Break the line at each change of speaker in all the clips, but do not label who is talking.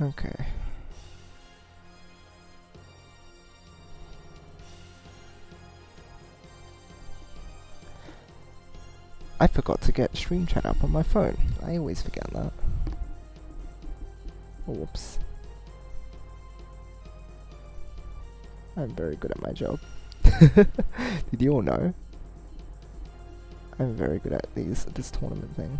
Okay. I forgot to get stream chat up on my phone. I always forget that. Whoops. I'm very good at my job. Did you all know? I'm very good at this tournament thing.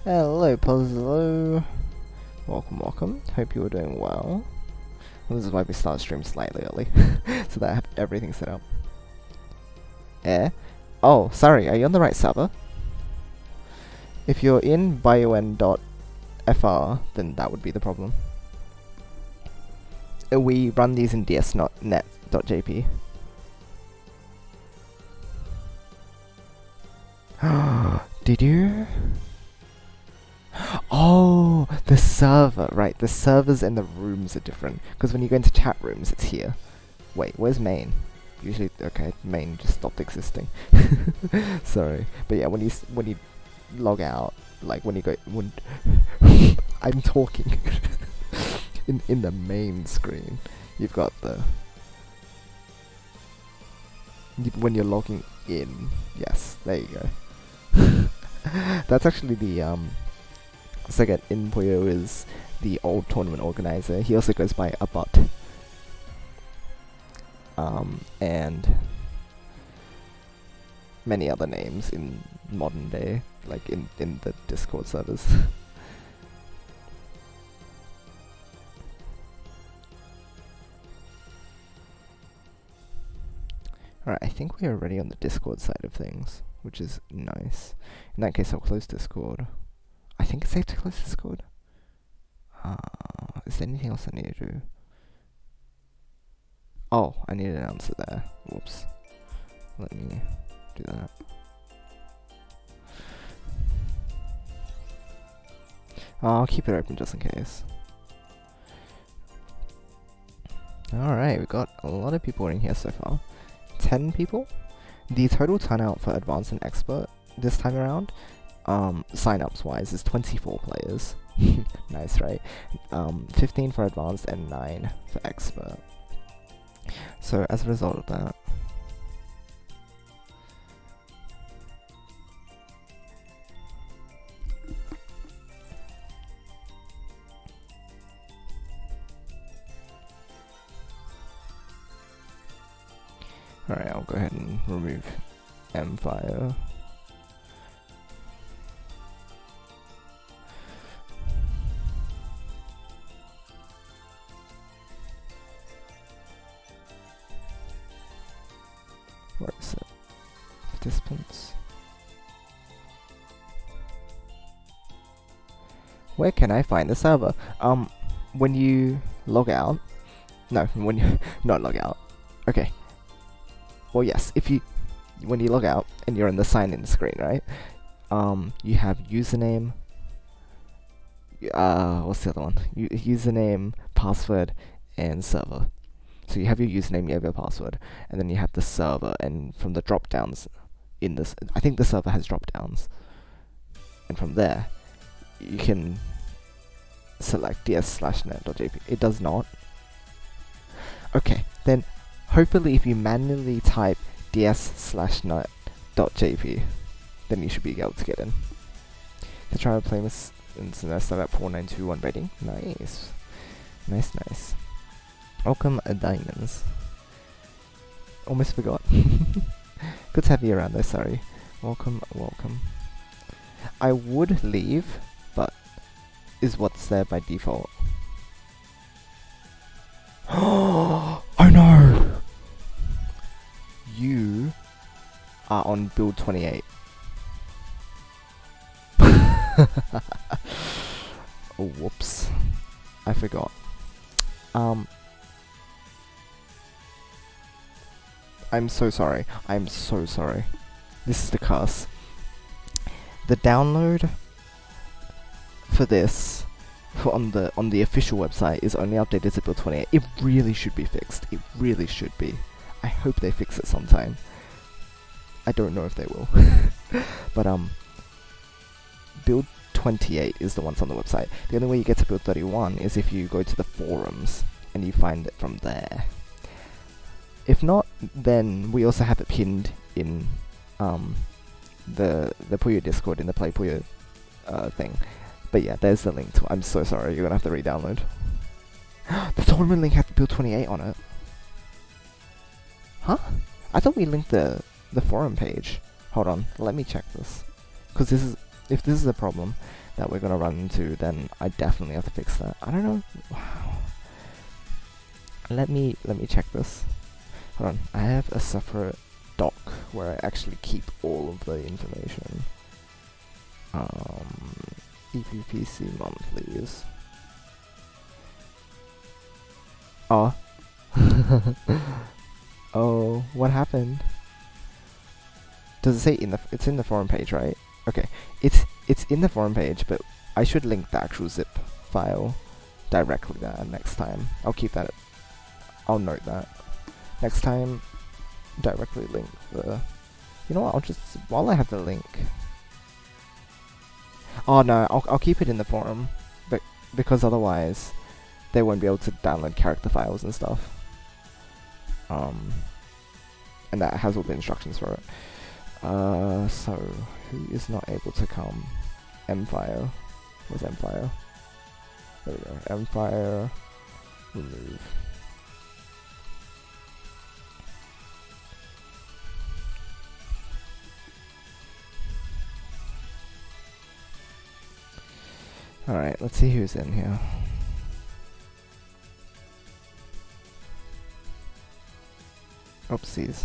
Hello, Puzzle. Welcome, welcome. Hope you are doing well. This is why we start stream slightly early, so that I have everything set up. Oh, sorry, are you on the right server? If you're in bion.fr, then that would be the problem. We run these in ds.net.jp. Did you? Oh, the server, right. The servers and the rooms are different. Because when you go into chat rooms, it's here. Wait, where's main? Usually, okay, main just stopped existing. Sorry. But yeah, when you log out, like when you go, I'm talking. in the main screen, you've got the, when you're logging in, yes, there you go. That's actually the, second in Puyo is the old tournament organizer. He also goes by Abut. And many other names in modern day, like in the Discord servers. Alright, I think we are already on the Discord side of things, which is nice. In that case, I'll close Discord. I think it's safe to close Discord. Is there anything else I need to do? Oh, I need an answer there. Whoops. Let me do that. I'll keep it open just in case. Alright, we got a lot of people in here so far. 10 people? The total turnout for Advanced and Expert this time around, sign-ups wise, is 24 players. Nice, right? 15 for Advanced and 9 for Expert. So as a result of that, alright, I'll go ahead and remove Empire. Where is it? Participants. Where can I find the server? When you log out, no, when you not log out. Okay. Well, yes, when you log out and you're in the sign-in screen, right? You have username. What's the other one? Username, password, and server. So you have your username, you have your password, and then you have the server. And from the drop-downs in this, I think the server has drop-downs. And from there, you can select ds/net.jp. It does not. Okay, then hopefully if you manually type ds/net.jp, then you should be able to get in. To try to play this semester at 4921 rating. Nice. Nice. Welcome, Diamonds. Almost forgot. Good to have you around though, sorry. Welcome. I would leave, but is what's there by default. Oh no! You are on build 28. Oh, whoops. I forgot. I'm so sorry. This is the curse. The download for this on the official website is only updated to build 28. It really should be fixed. It really should be. I hope they fix it sometime. I don't know if they will. But build 28 is the ones on the website. The only way you get to build 31 is if you go to the forums and you find it from there. If not, then we also have it pinned in the Puyo Discord in the Play Puyo thing. But yeah, there's the link to it. I'm so sorry, you're gonna have to re-download. The tournament link has build 28 on it. Huh? I thought we linked the forum page. Hold on, let me check this. Cause if this is a problem that we're gonna run into, then I definitely have to fix that. I don't know. Wow. Let me check this. Hold on, I have a separate doc where I actually keep all of the information. EPPC Monthlies. Oh. Oh, what happened? Does it say it's in the forum page, right? Okay, it's in the forum page, but I should link the actual zip file directly there next time. I'll keep that. I'll note that. Next time, directly link the... You know what, I'll just... While I have the link... Oh no, I'll keep it in the forum. But because otherwise, they won't be able to download character files and stuff. And that has all the instructions for it. So, who is not able to come? Empire. Where's Empire? There we go. Empire. Remove. Alright, let's see who's in here. Oopsies.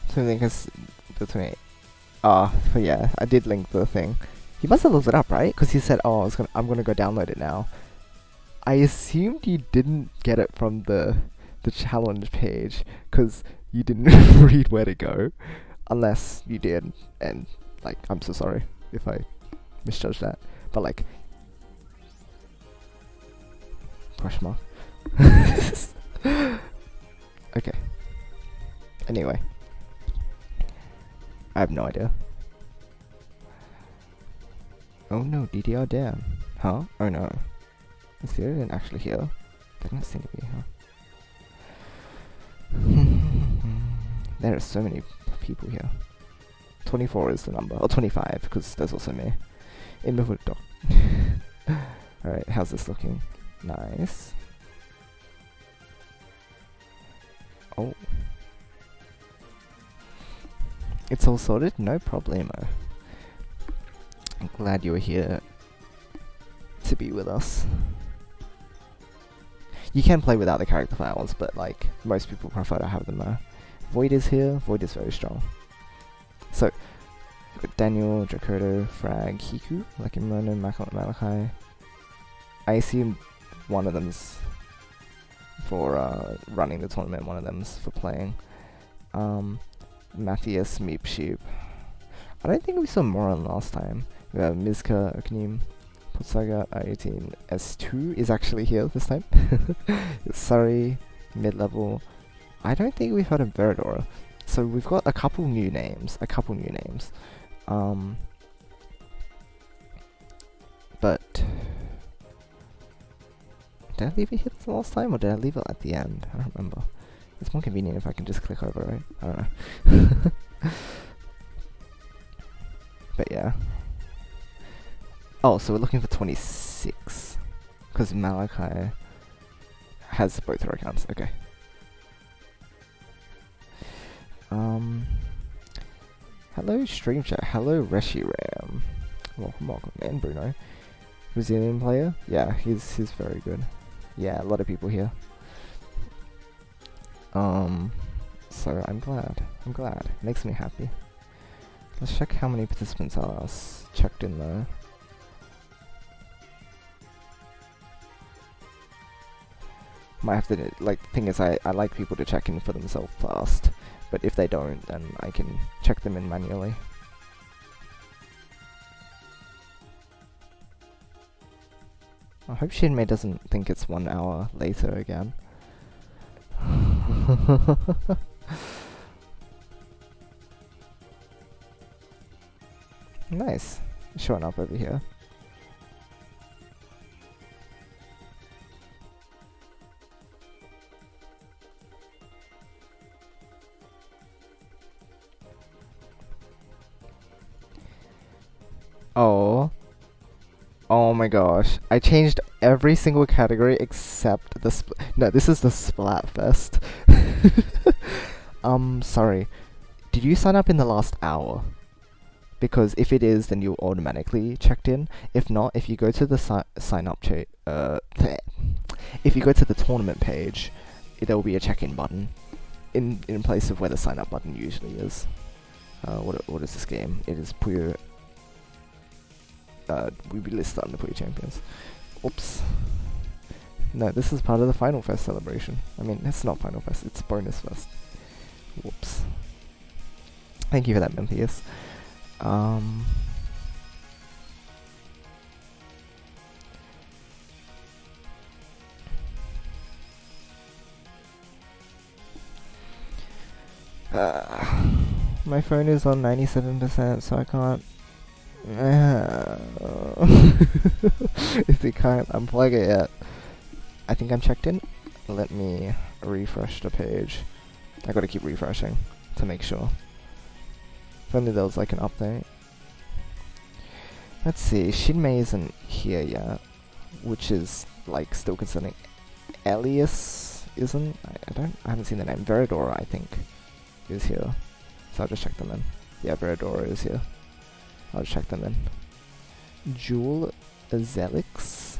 Something has between. But yeah, I did link the thing. He must have looked it up, right? Because he said, "Oh, I'm gonna go download it now." I assumed you didn't get it from the challenge page because you didn't read where to go, unless you did. And like, I'm so sorry if I misjudged that. But like, question mark. Okay. Anyway. I have no idea. Oh no, DDR down. Huh? Oh no. Is the alien actually here? They don't seem to be here. There are so many people here. 24 is the number. Or 25, because there's also me. In the hood dock. Alright, how's this looking? Nice. Oh. It's all sorted? No problemo. I'm glad you were here to be with us. You can play without the character files, but like, most people prefer to have them there. Void is here. Void is very strong. So, we've got Daniel, Dracoto, Frag, Hiku, Lucky Mono, Malachi. I assume one of them's for running the tournament, one of them's for playing. Matthias Meep Sheep. I don't think we saw Moran last time. We have Mizka, Oknim, Potsaga, 18, S2 is actually here this time. Surrey, mid-level. I don't think we've heard of Veradora. So we've got a couple new names. But did I leave it here the last time, or did I leave it at the end? I don't remember. It's more convenient if I can just click over, right? I don't know. But yeah. Oh, so we're looking for 26. Because Malachi has both our accounts. Okay. Hello stream chat. Hello Reshiram. Welcome, and Bruno. Brazilian player? Yeah, he's very good. Yeah, a lot of people here. So I'm glad. Makes me happy. Let's check how many participants are checked in though. Might have to, like, the thing is I like people to check in for themselves first, but if they don't, then I can check them in manually. I hope Shinmei doesn't think it's 1 hour later again. Nice. Showing up over here. Oh my gosh. I changed every single category except the no, this is the Splatfest. Sorry. Did you sign up in the last hour? Because if it is, then you're automatically checked in. If not, if you go to the sign up if you go to the tournament page, there will be a check-in button in place of where the sign up button usually is. What is this game? It is Puyo. We be listed on the Puyo Champions. Oops. No, this is part of the Final Fest celebration. I mean, it's not Final Fest, it's Bonus Fest. Whoops. Thank you for that, Memphis. My phone is on 97%, so I can't. If you can't unplug it yet. I think I'm checked in. Let me refresh the page. I gotta keep refreshing to make sure. If only there was like an update. Let's see, Shinmei isn't here yet, which is like still concerning. Elias isn't. I haven't seen the name. Veradora, I think, is here. So I'll just check them in. Yeah, Veradora is here. I'll just check them in. Jewel Zelix?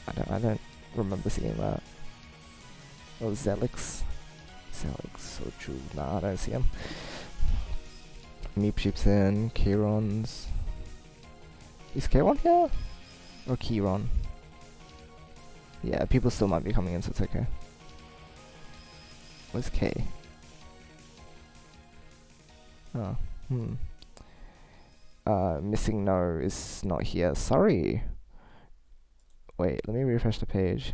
I don't remember seeing that. Oh, Zelix or Jewel. Nah, I don't see him. Meep Sheep's in. Kieron's. Is Kieron here? Or Kieron? Yeah, people still might be coming in, so it's okay. Where's K? Oh, Missing No is not here. Sorry. Wait, let me refresh the page.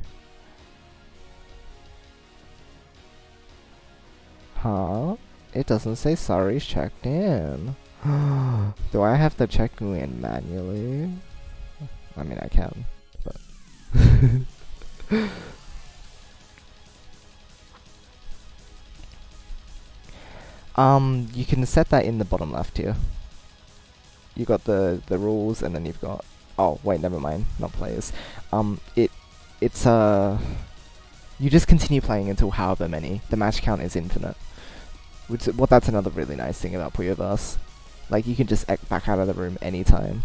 Huh? It doesn't say sorry's checked in. Do I have to check you in manually? I mean, I can, but... you can set that in the bottom left here. You got the rules, and then you've got... Oh, wait, never mind. Not players. It's you just continue playing until however many. The match count is infinite. Well, that's another really nice thing about Puyoverse. Like, you can just back out of the room anytime.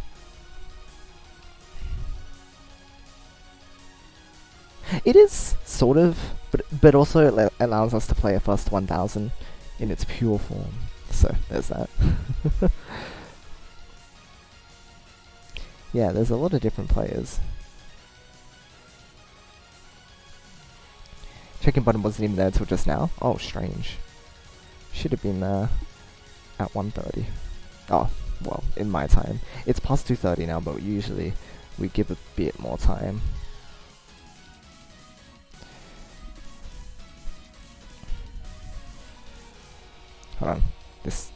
It is, sort of, but also it allows us to play a first 1000 in its pure form. So, there's that. Yeah, there's a lot of different players. Check-in button wasn't even there until just now. Oh, strange. Should have been there at 1:30. Oh, well, in my time. It's past 2:30 now, but usually we give a bit more time. Hold on. This...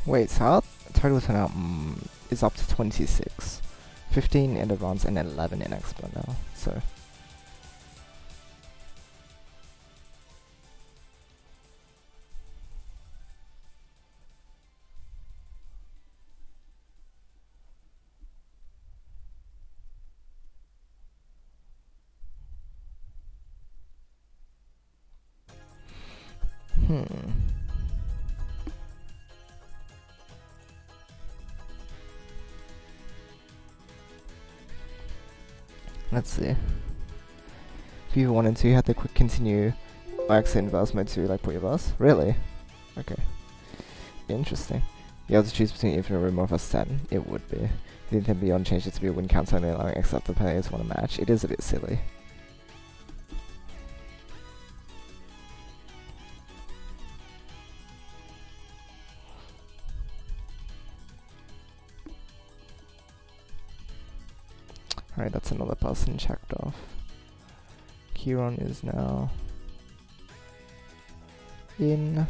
Wait, so our total turnout is up to 26. 15 in advance and 11 in expert now, so... Let's see. If you wanted to, you had to quick continue or exit inverse mode to like Puyo verse. Really? Okay. Interesting. You have to choose between infinite room or versus 10. It would be. The intent beyond changed it to be a win count only allowing except the players want a match. It is a bit silly. Alright, that's another person checked off. Kieran is now in.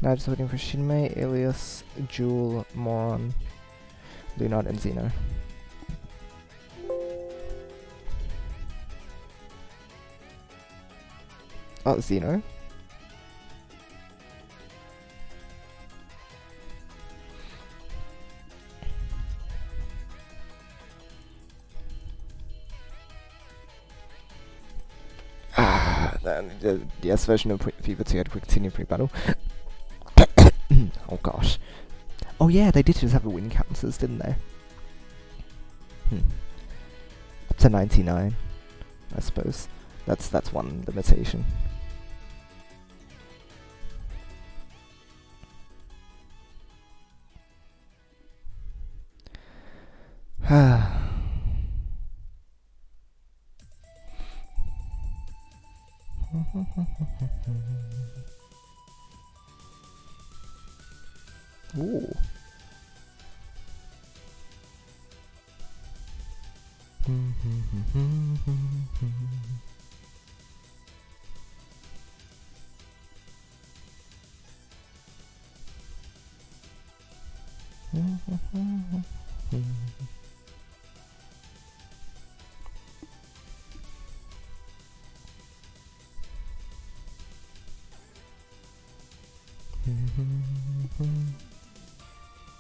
Now just waiting for Shinmei, Ilias, Jewel, Moron, Lunard, and Zeno. Oh, Zeno? The DS version of FIFA 2 had to continue pre-battle. Oh gosh. Oh yeah, they did just have the win counters, didn't they? Up to 99, I suppose. That's one limitation. Ooh.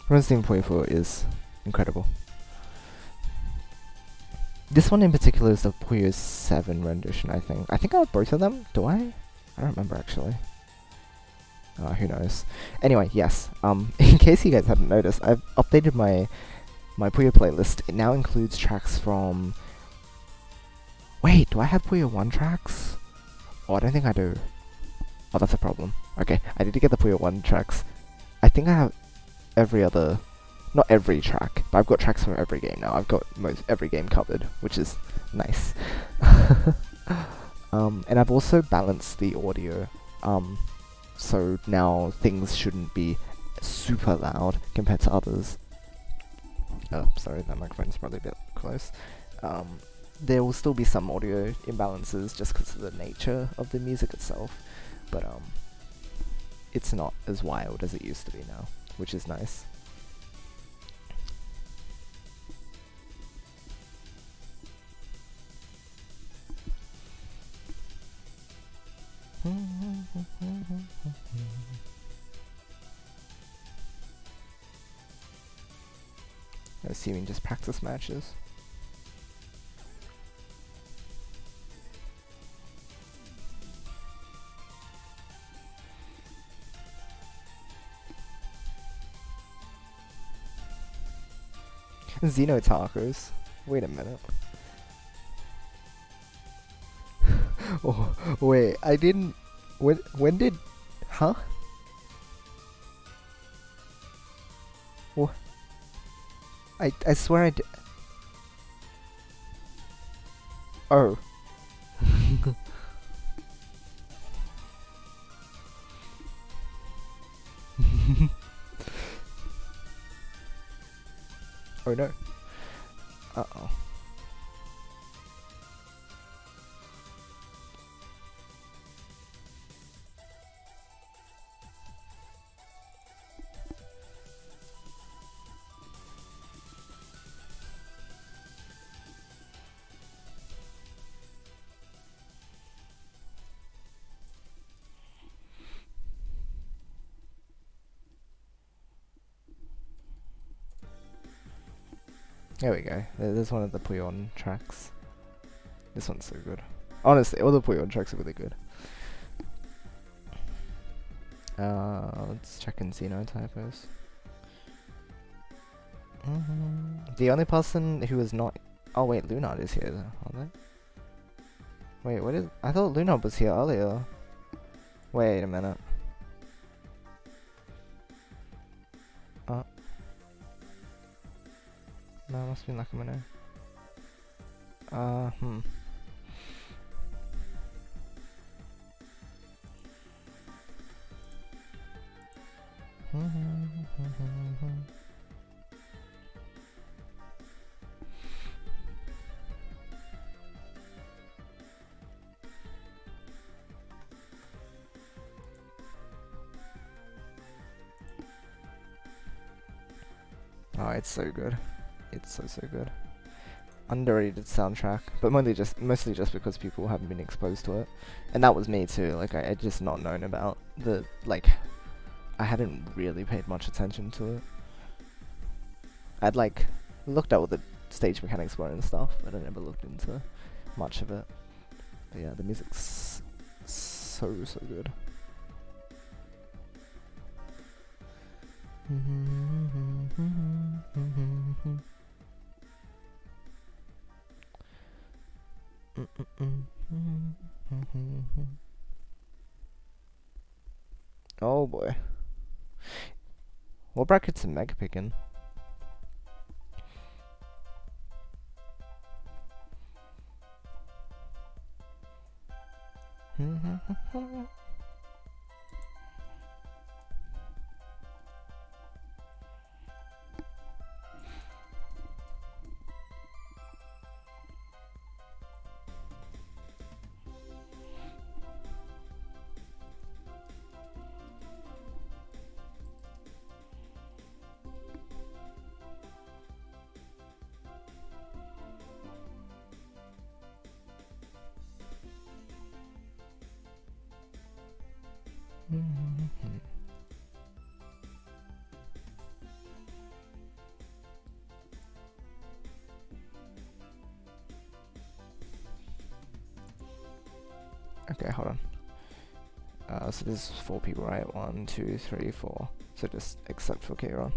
Resident Puyo is incredible. This one in particular is the Puyo 7 rendition, I think. I think I have both of them. Do I? I don't remember actually. Who knows. Anyway, yes. In case you guys hadn't noticed, I've updated my Puyo playlist. It now includes tracks from... Wait, do I have Puyo 1 tracks? Oh, I don't think I do. Oh, that's a problem. Okay, I need to get the Puyo 1 tracks. I think I have every other... Not every track, but I've got tracks from every game now. I've got most every game covered, which is nice. And I've also balanced the audio. So now things shouldn't be super loud compared to others. Oh, sorry, that microphone's probably a bit close. There will still be some audio imbalances just because of the nature of the music itself, but it's not as wild as it used to be now, which is nice. Assuming just practice matches. Xeno tacos. Wait a minute. Oh, wait, I didn't... When did... Huh? What? I swear I did... Oh. Oh no. Uh-oh. There we go. There's one of the Puyo tracks. This one's so good. Honestly, all the Puyo tracks are really good. Let's check in Xeno typos. The only person who is not... Oh wait, Lunard is here, aren't they? Wait, what is... I thought Lunard was here earlier. Wait a minute. No, it must be Nakamune. Oh, it's so good. It's so good. Underrated soundtrack, but mostly just because people haven't been exposed to it, and that was me too. Like I just not known about the I hadn't really paid much attention to it. I'd looked at what the stage mechanics were and stuff, but I never looked into much of it. But yeah, the music's so good. Oh boy. What brackets am Mega picking? Okay, hold on. So there's 4 people, right? 1, 2, 3, 4. So just except for Kieran.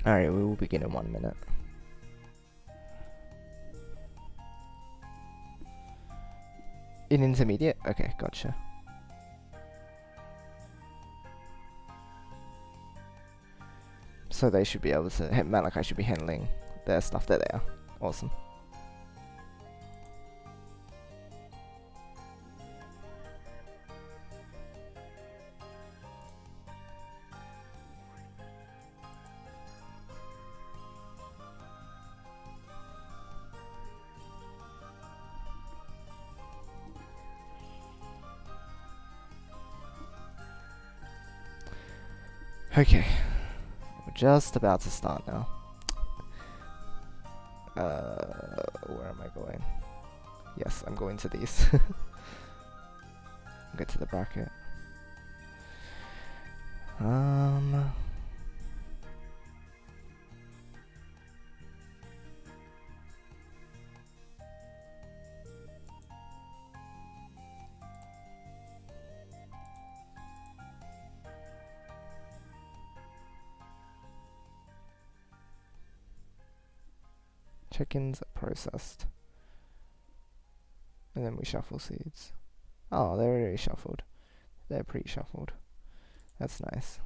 Alright, we will begin in 1 minute. In intermediate? Okay, gotcha. So they should be able to, Malachi should be handling their stuff. There they are. Awesome. Okay, we're just about to start now. Where am I going? Yes, I'm going to these. Get to the bracket. Check-ins are processed. And then we shuffle seeds. Oh, they're already shuffled. They're pre-shuffled. That's nice.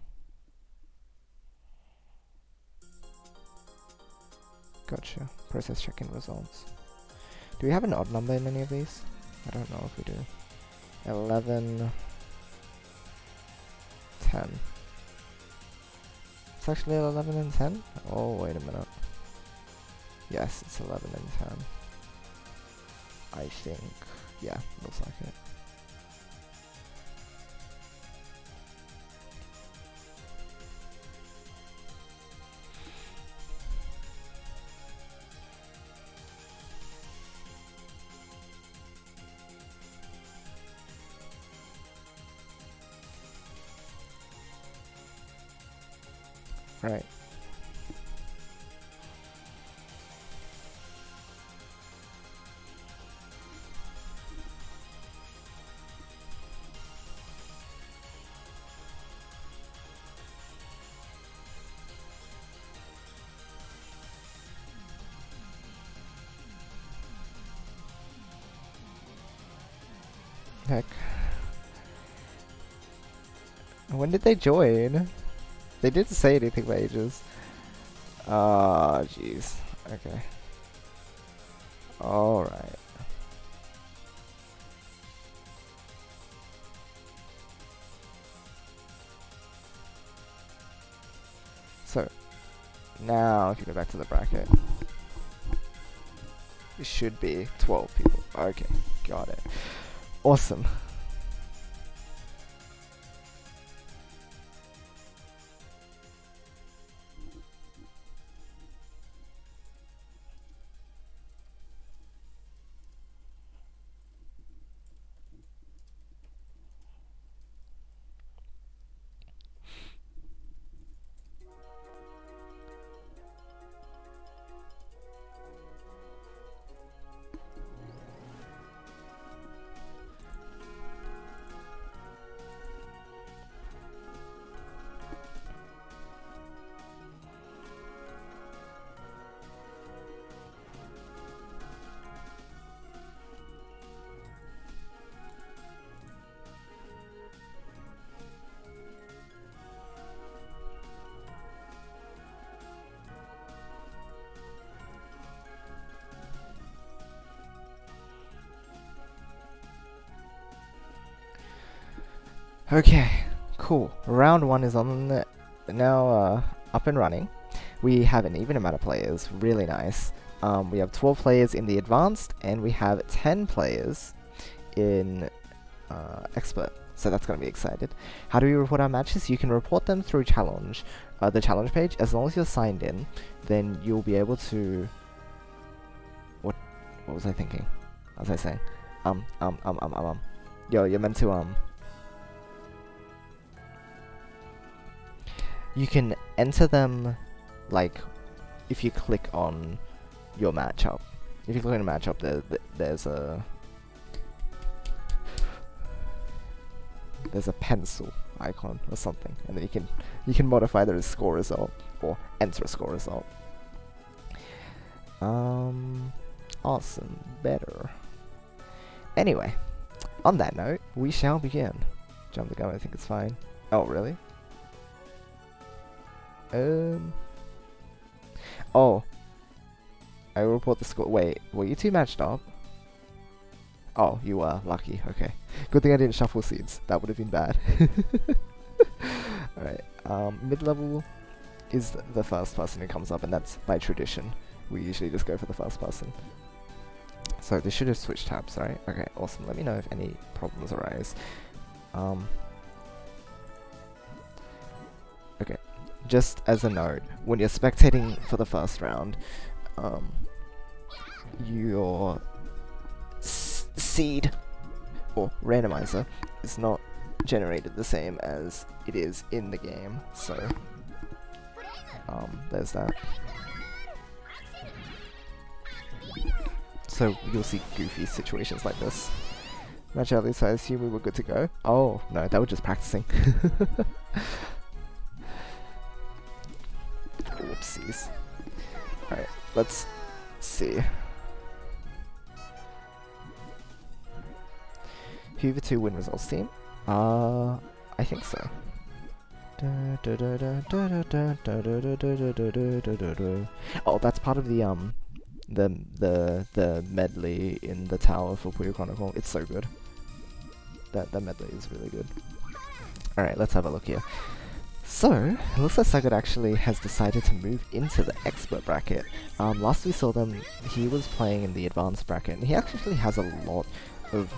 Gotcha. Process check-in results. Do we have an odd number in any of these? I don't know if we do. 11, 10. It's actually 11 and 10? Oh, wait a minute. Yes, it's 11 and 10. I think. Yeah, looks like it. Right. Heck. When did they join? They didn't say anything for ages. Ah, jeez. Okay. Alright. So, now if you go back to the bracket, it should be 12 people. Okay, got it. Awesome. Okay, cool. Round 1 is on the, now up and running. We have an even amount of players, really nice. We have 12 players in the advanced, and we have 10 players in expert. So that's going to be excited. How do we report our matches? You can report them through challenge, the challenge page. As long as you're signed in, then you'll be able to. What was I thinking? What was I saying? Yo, you're meant to You can enter them, like, if you click on your matchup. If you click on a matchup, there's a pencil icon or something, and then you can modify the score result or enter a score result. Awesome, better. Anyway, on that note, we shall begin. Jump the gun, I think it's fine. Oh, really? Oh. I will report the score. Wait, were you two matched up? Oh, you were. Lucky. Okay. Good thing I didn't shuffle seeds. That would have been bad. Alright. Mid-level is the first person who comes up, and that's by tradition. We usually just go for the first person. So this should have switched tabs, right? Okay, awesome. Let me know if any problems arise. Okay. Just as a note, when you're spectating for the first round, your seed or randomizer is not generated the same as it is in the game, so there's that. So you'll see goofy situations like this. Match early, so I assume we were good to go. Oh no, they were just practicing. Whoopsies. Alright, let's see. Who the 2 win results team? I think so. Oh, that's part of the medley in the tower for Puyo Chronicle. It's so good. That medley is really good. Alright, let's have a look here. So, it looks like Sagat actually has decided to move into the expert bracket. Last we saw them, he was playing in the advanced bracket, and he actually has a lot of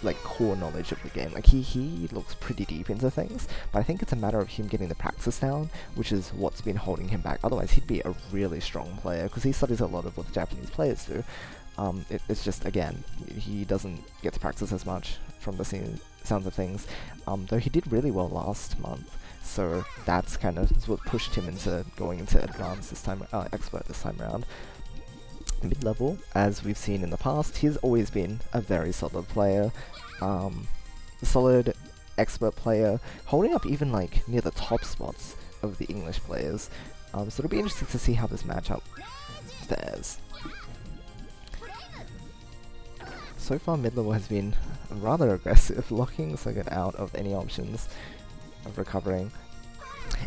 like core knowledge of the game. Like he looks pretty deep into things, but I think it's a matter of him getting the practice down, which is what's been holding him back. Otherwise, he'd be a really strong player because he studies a lot of what the Japanese players do. It's just, again, he doesn't get to practice as much from the sounds of things. Though he did really well last month. So that's kind of what pushed him into going into advanced this time, expert this time around. Mid-level, as we've seen in the past, he's always been a very solid player, solid expert player, holding up even like near the top spots of the English players. So it'll be interesting to see how this matchup fares. So far, mid-level has been rather aggressive, locking Sagat out of any options of recovering.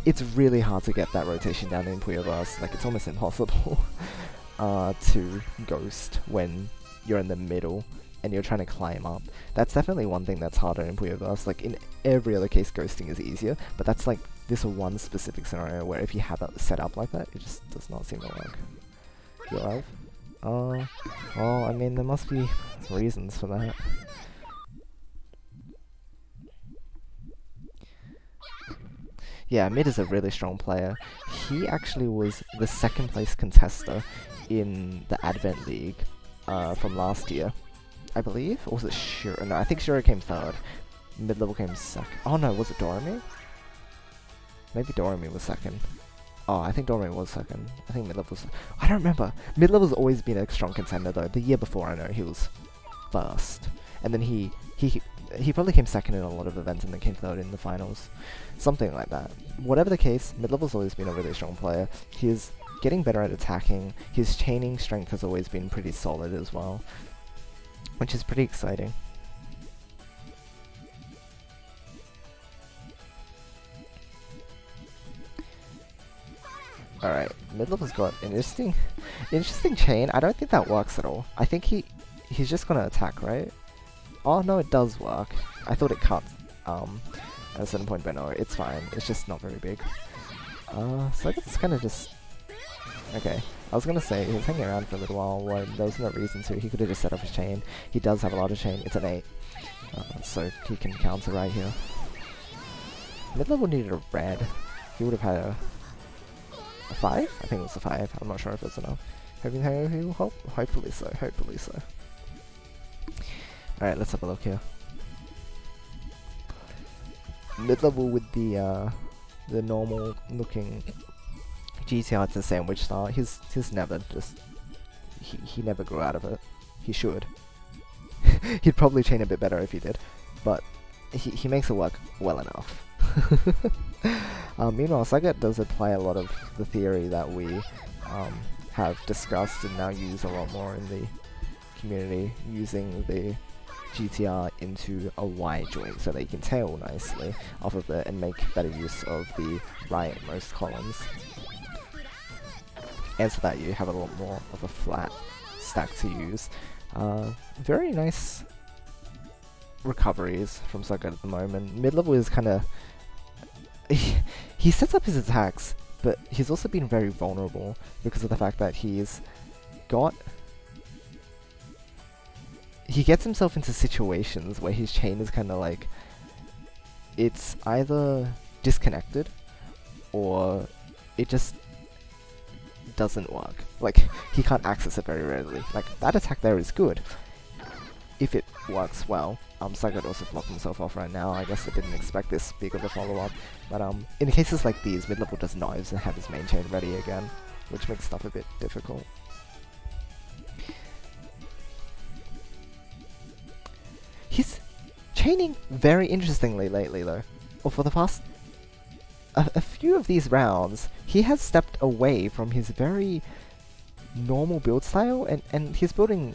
It's really hard to get that rotation down in Puyo Verse, like it's almost impossible to ghost when you're in the middle and you're trying to climb up. That's definitely one thing that's harder in Puyo Verse. Like in every other case, ghosting is easier, but that's like this one specific scenario where if you have it set up like that, it just does not seem to work. You're alive? Well, I mean, there must be reasons for that. Yeah, Mid is a really strong player. He actually was the second place contester in the Advent League from last year, I believe. Or was it Shiro? No, I think Shiro came third. Mid-level came second. Oh no, was it Doremi? Maybe Doremi was second. Oh, I think Doremi was second. I think mid-level was... I don't remember. Mid-level's always been a strong contender though. The year before, I know, he was first. And then he probably came second in a lot of events and then came third in the finals. Something like that. Whatever the case, mid-level's always been a really strong player. He is getting better at attacking. His chaining strength has always been pretty solid as well, which is pretty exciting. Alright, mid-level's got an interesting chain. I don't think that works at all. I think he's just gonna attack, right? Oh no, it does work. I thought it cut at a certain point, but no, it's fine. It's just not very big. So I guess it's kind of just... Okay, I was gonna say, he was hanging around for a little while when there was no reason to. He could have just set up his chain. He does have a lot of chain. It's an 8. So he can counter right here. Mid-level needed a red. He would have had a 5? I think it was a 5. I'm not sure if it's enough. Hopefully so, hopefully so. Alright, let's have a look here. Mid-level with the normal looking GTR to sandwich style. He's never just... He never grew out of it. He should. He'd probably chain a bit better if he did. But he makes it work well enough. Meanwhile, Sagat does apply a lot of the theory that we have discussed and now use a lot more in the community, using the GTR into a Y joint so that you can tail nicely off of it and make better use of the rightmost columns. And so that you have a lot more of a flat stack to use. Very nice recoveries from Sagat at the moment. Mid-level is kind of... he sets up his attacks, but he's also been very vulnerable because of the fact that he's got... He gets himself into situations where his chain is kind of like... It's either disconnected or it just doesn't work. Like, he can't access it very readily. Like, that attack there is good if it works well. Sagat also blocked himself off right now. I guess I didn't expect this big of a follow-up. But in cases like these, mid-level does not even have his main chain ready again, which makes stuff a bit difficult. He's chaining very interestingly lately though. Or for the past... A few of these rounds, he has stepped away from his very normal build style, and he's building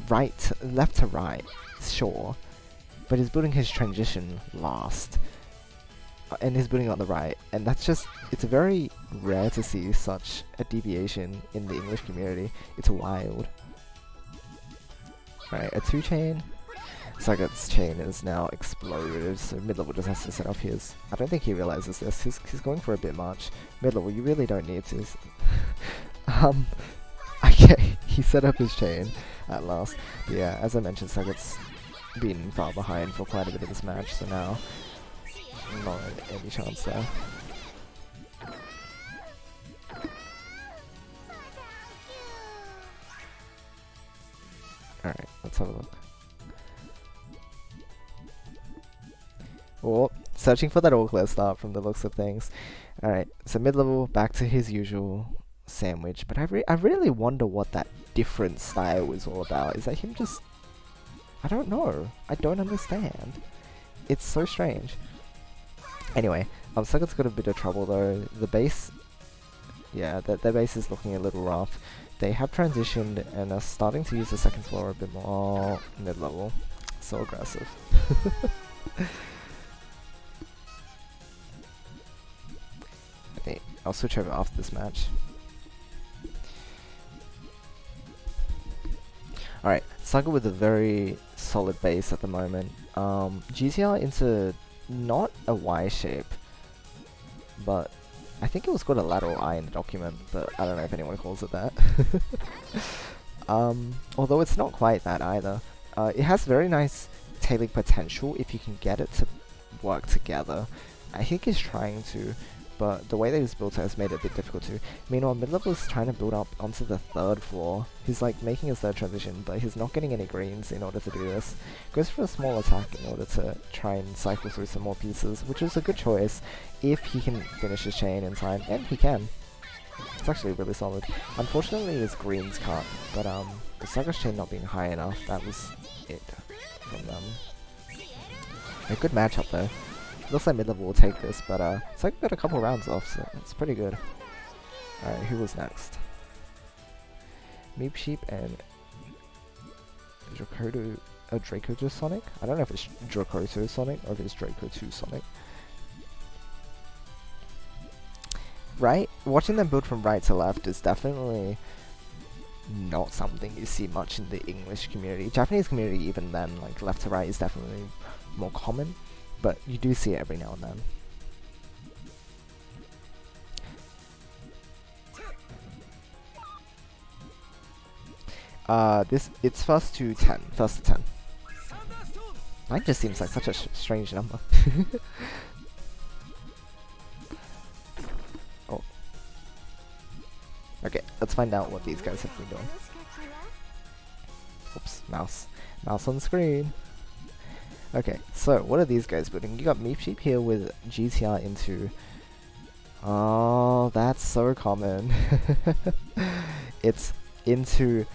left to right, sure, but he's building his transition last, and he's building on the right, and that's just, it's very rare to see such a deviation in the English community. It's wild. Right, a 2-chain. Sagat's chain is now exploded, so mid-level just has to set off his... I don't think he realizes this. He's going for a bit much. Mid-level, you really don't need to. Okay, he set up his chain at last. But yeah, as I mentioned, Sagat's been far behind for quite a bit of this match, so now not any chance there. Alright, let's have a look. Oh, searching for that all-clear start from the looks of things. Alright, so mid-level, back to his usual sandwich, but I really wonder what that different style is all about. Is that him just... I don't know. I don't understand. It's so strange. Anyway, Sagat's got a bit of trouble though. The base... Yeah, their base is looking a little rough. They have transitioned and are starting to use the second floor a bit more mid-level. So aggressive. I'll switch over after this match. Alright, Sagat with a very solid base at the moment. GTR into not a Y shape, but I think it was called a lateral eye in the document, but I don't know if anyone calls it that. Although it's not quite that either. It has very nice tailing potential if you can get it to work together. I think he's trying to, but the way that he's built it has made it a bit difficult to. Meanwhile, mid-level is trying to build up onto the 3rd floor. He's like making his 3rd transition, but he's not getting any greens in order to do this. Goes for a small attack in order to try and cycle through some more pieces, which is a good choice if he can finish his chain in time, and he can. It's actually really solid. Unfortunately, his greens can't, but the Sagat's chain not being high enough, that was it from them. A good matchup though. Looks like mid-level will take this, but Sagat got a couple rounds off, so it's pretty good. Alright, who was next? Meep Sheep and Draco Sonic? I don't know if it's Dracoto Sonic or if it's Draco 2 Sonic. Right? Watching them build from right to left is definitely not something you see much in the English community. Japanese community, even then, like left to right is definitely more common. but you do see it every now and then. It's first to 10. First to 10. 9 just seems like such a strange number. Oh. Okay, let's find out what these guys have been doing. Oops, mouse. Mouse on screen. Okay, so what are these guys building? You got Meep Sheep here with GTR into... Oh, that's so common. It's into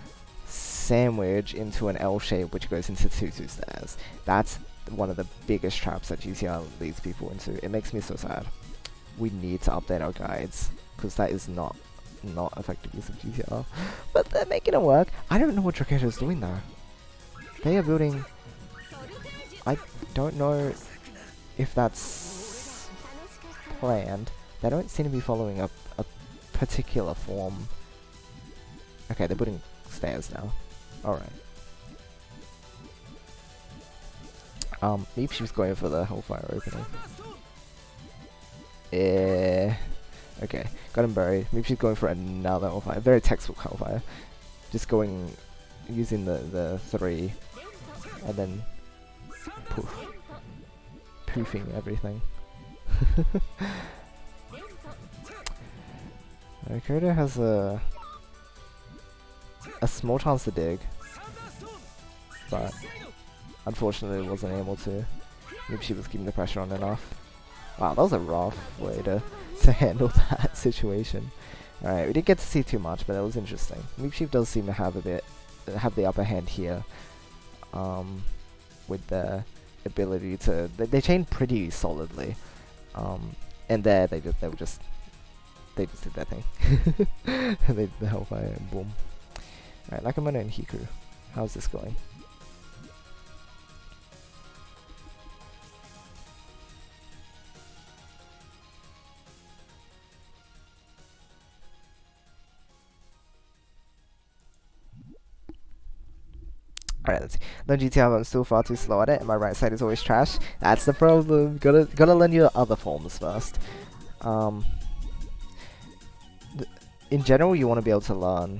sandwich into an L shape which goes into 2-2 stairs. That's one of the biggest traps that GTR leads people into. It makes me so sad. We need to update our guides, because that is not effective use of GTR. But they're making it work. I don't know what Draketo is doing though. They are building... I don't know if that's planned. They don't seem to be following a particular form. Okay, they're putting stairs now. Alright. Maybe she was going for the Hellfire opening. Okay, got him buried. Maybe she's going for another Hellfire. Very textbook Hellfire. Just going, using the 3, and then poof. Poofing everything. Kodo has a small chance to dig, but unfortunately wasn't able to. Maybe she was keeping the pressure on enough. Wow, that was a rough way to handle that situation. Alright, we didn't get to see too much, but it was interesting. Meep Sheep does seem to have the upper hand here, with the ability to... They chained pretty solidly, and there they just did their thing. They did the Hellfire and boom. Alright, Nakamura and Hiku. How's this going? Alright, let's see. Learn GTR, I'm still far too slow at it, and my right side is always trash. That's the problem. Gotta learn your other forms first. In general, you want to be able to learn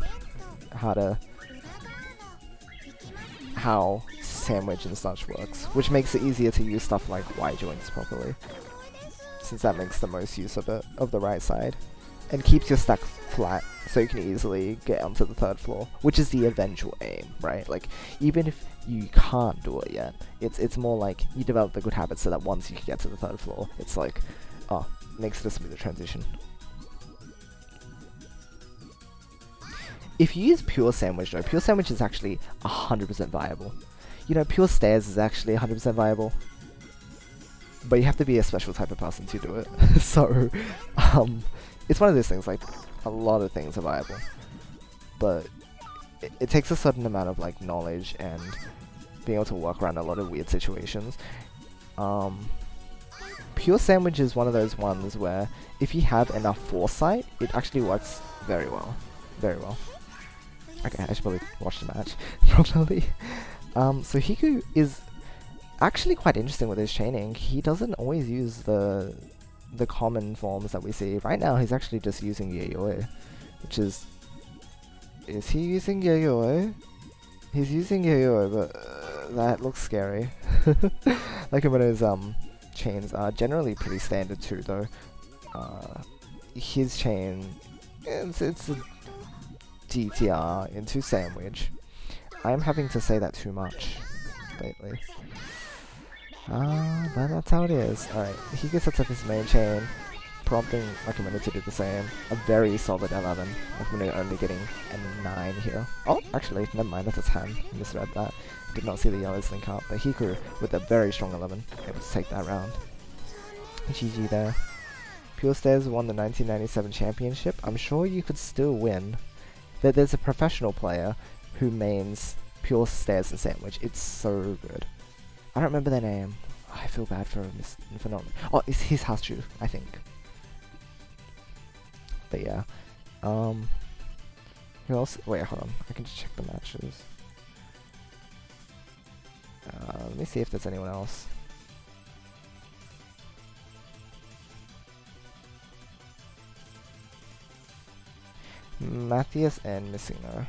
how sandwich and such works, which makes it easier to use stuff like Y joints properly, since that makes the most use of it, of the right side, and keeps your stack flat so you can easily get onto the 3rd floor, which is the eventual aim, right? Like, even if you can't do it yet, it's more like you develop the good habits so that once you can get to the 3rd floor, it's like, oh, makes it a smoother transition. If you use pure sandwich though, pure sandwich is actually 100% viable. You know, pure stairs is actually 100% viable. But you have to be a special type of person to do it. So, it's one of those things, like, a lot of things are viable. But it takes a certain amount of, like, knowledge and being able to work around a lot of weird situations. Pure sandwich is one of those ones where if you have enough foresight, it actually works very well. Very well. Okay, I should probably watch the match properly. So Hiku is actually quite interesting with his chaining. He doesn't always use the common forms that we see. Right now, he's actually just using Yayoi, which is... Is he using Yayoi? He's using Yayoi, but that looks scary. Nakamura's chains are generally pretty standard too, though. His chain, it's a GTR into sandwich. I'm having to say that too much lately. But that's how it is. Alright, he sets up his main chain, prompting Nakamura to do the same. A very solid 11. Nakamura only getting a 9 here. Oh, actually, never mind, that's a 10. I misread that. Did not see the yellows link up, but Hiku with a very strong 11, able to take that round. GG there. Pure Stairs won the 1997 championship. I'm sure you could still win. There's a professional player who mains Pure Stairs and Sandwich. It's so good. I don't remember their name. Oh, I feel bad for not. Oh, it's his Hasu, I think. But yeah. Who else? Wait, hold on. I can just check the matches. Let me see if there's anyone else. Matthias and missing no.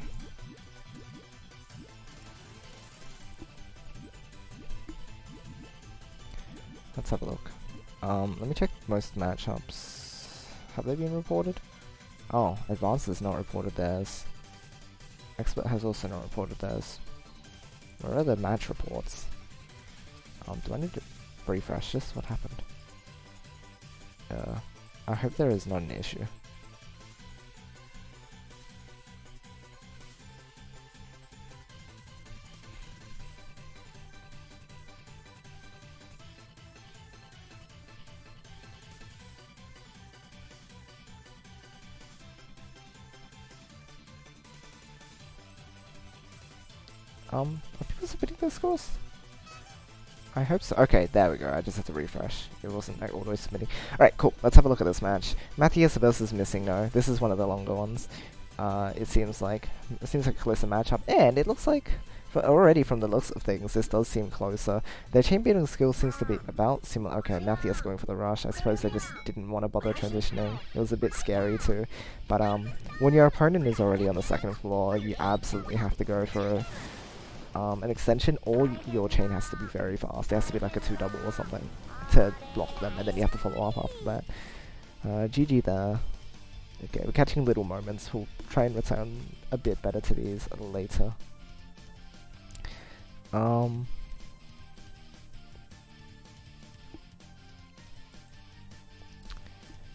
Let's have a look. Let me check most matchups. Have they been reported? Oh, Advanced has not reported theirs. Expert has also not reported theirs. Where are the match reports? Do I need to refresh this? What happened? I hope there is not an issue. Are people submitting their scores? I hope so. Okay, there we go. I just had to refresh. It wasn't like auto submitting. Alright, cool. Let's have a look at this match. Matthias versus Missing No. This is one of the longer ones. It seems like a closer matchup, and it looks like already from the looks of things, this does seem closer. Their chain beating skill seems to be about similar. Okay, Matthias going for the rush. I suppose they just didn't want to bother transitioning. It was a bit scary too. But when your opponent is already on the second floor, you absolutely have to go for an extension, or your chain has to be very fast. It has to be like a 2-double or something to block them, and then you have to follow up after that. GG there. Okay, we're catching little moments. We'll try and return a bit better to these later.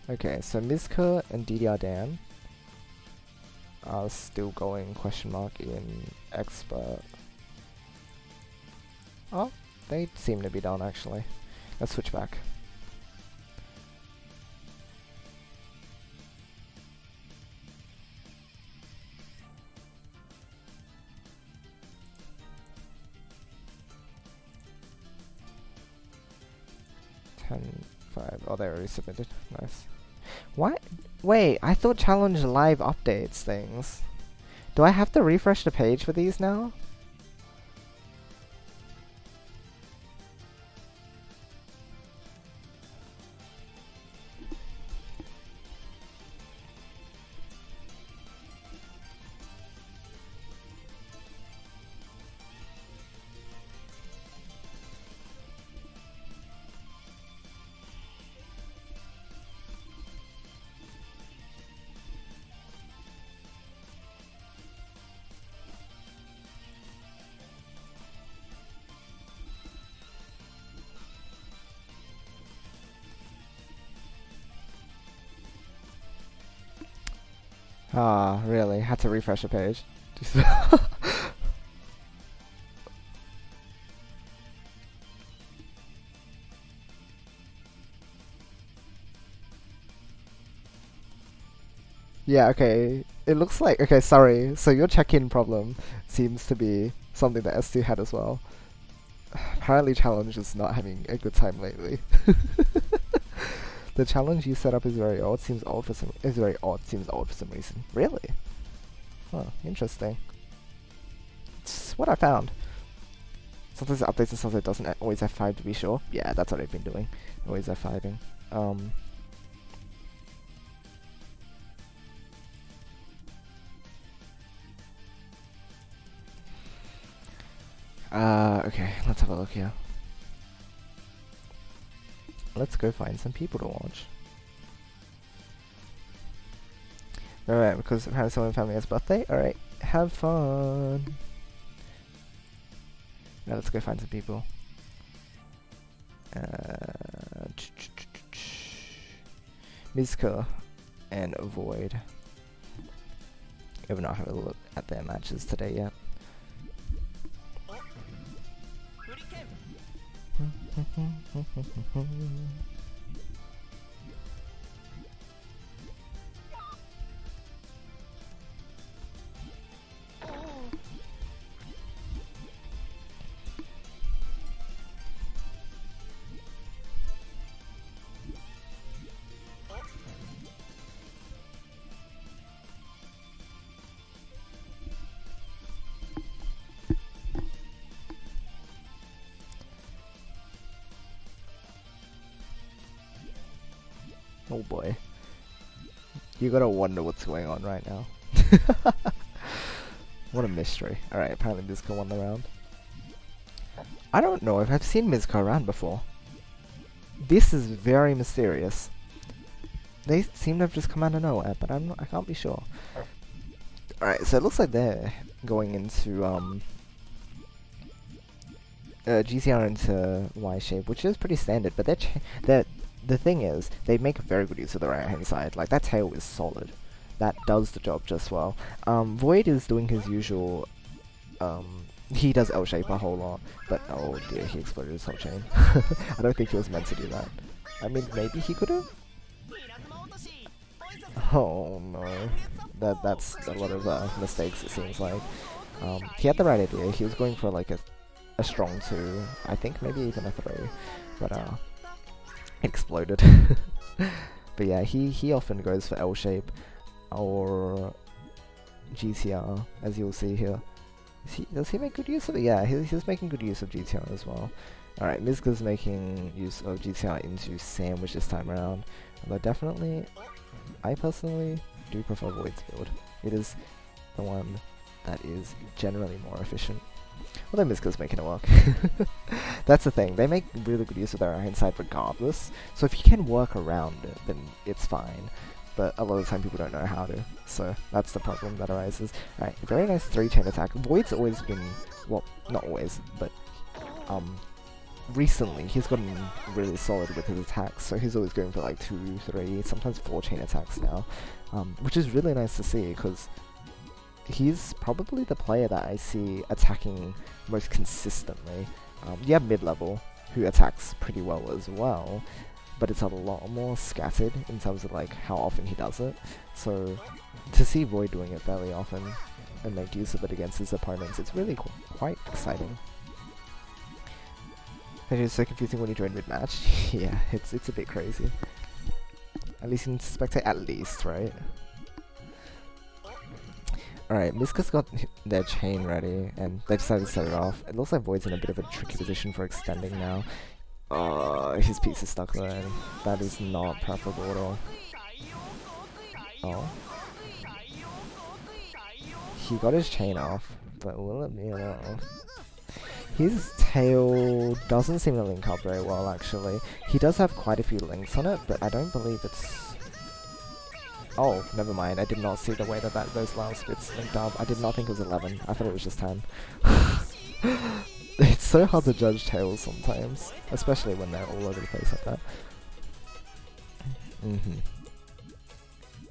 Okay, so Mizka and DDR Dan are still going question mark in expert. Oh, they seem to be done actually. Let's switch back. Oh, they already submitted. Nice. What? Wait, I thought challenge live updates things. Do I have to refresh the page for these now? Ah, really? Had to refresh the page. Yeah, okay. It looks like... Okay, sorry. So your check-in problem seems to be something that S2 had as well. Apparently Challenge is not having a good time lately. The challenge you set up is very odd. Seems odd for some reason. Really? Huh, interesting. It's what I found. Sometimes it updates and sometimes it doesn't always F5 to be sure. Yeah, that's what I've been doing. Always F5ing. Okay, let's have a look here. Let's go find some people to watch. Alright, because apparently someone in the family has a birthday. Alright, have fun. Now let's go find some people. Mizka and Void. We have not had a look at their matches today yet. Oh boy. You gotta wonder what's going on right now. What a mystery. Alright, apparently Mizuka won the round. I don't know if I've seen Mizuka around before. This is very mysterious. They seem to have just come out of nowhere, but I can't be sure. Alright, so it looks like they're going into GCR into Y shape, which is pretty standard, but the thing is, they make a very good use of the right hand side. Like, that tail is solid. That does the job just well. Void is doing his usual, he does L shape a whole lot, but oh dear, he exploded his whole chain. I don't think he was meant to do that. I mean, maybe he could have? Oh no. That's a lot of mistakes, it seems like. He had the right idea. He was going for like a strong 2, I think maybe even a 3, but exploded. But yeah, he often goes for L shape or GTR, as you'll see here. Does he make good use of it? Yeah, he's making good use of GTR as well. Alright, Mizuka's making use of GTR into Sandwich this time around. Although definitely, I personally do prefer Void's build. It is the one that is generally more efficient. Although Mizuka's making it work. That's the thing, they make really good use of their iron side regardless. So if you can work around it, then it's fine. But a lot of the time people don't know how to, so that's the problem that arises. Alright, very nice 3-chain attack. Void's always been, well, not always, but recently he's gotten really solid with his attacks, so he's always going for like 2, 3, sometimes 4-chain attacks now, which is really nice to see, because he's probably the player that I see attacking most consistently. You have mid-level, who attacks pretty well as well, but it's a lot more scattered in terms of like how often he does it. So to see Void doing it fairly often and make use of it against his opponents, it's really quite exciting. It is so confusing when you join mid-match. Yeah, it's a bit crazy. At least you can spectate at least, right? Alright, Mizuka's got their chain ready, and they decided to set it off. It looks like Void's in a bit of a tricky position for extending now. His piece is stuck there, and that is not preferable at all. Oh. He got his chain off, but will it be enough? His tail doesn't seem to link up very well, actually. He does have quite a few links on it, but I don't believe it's... Oh, never mind. I did not see the way that those last bits linked up. I did not think it was 11. I thought it was just 10. It's so hard to judge tails sometimes, especially when they're all over the place like that.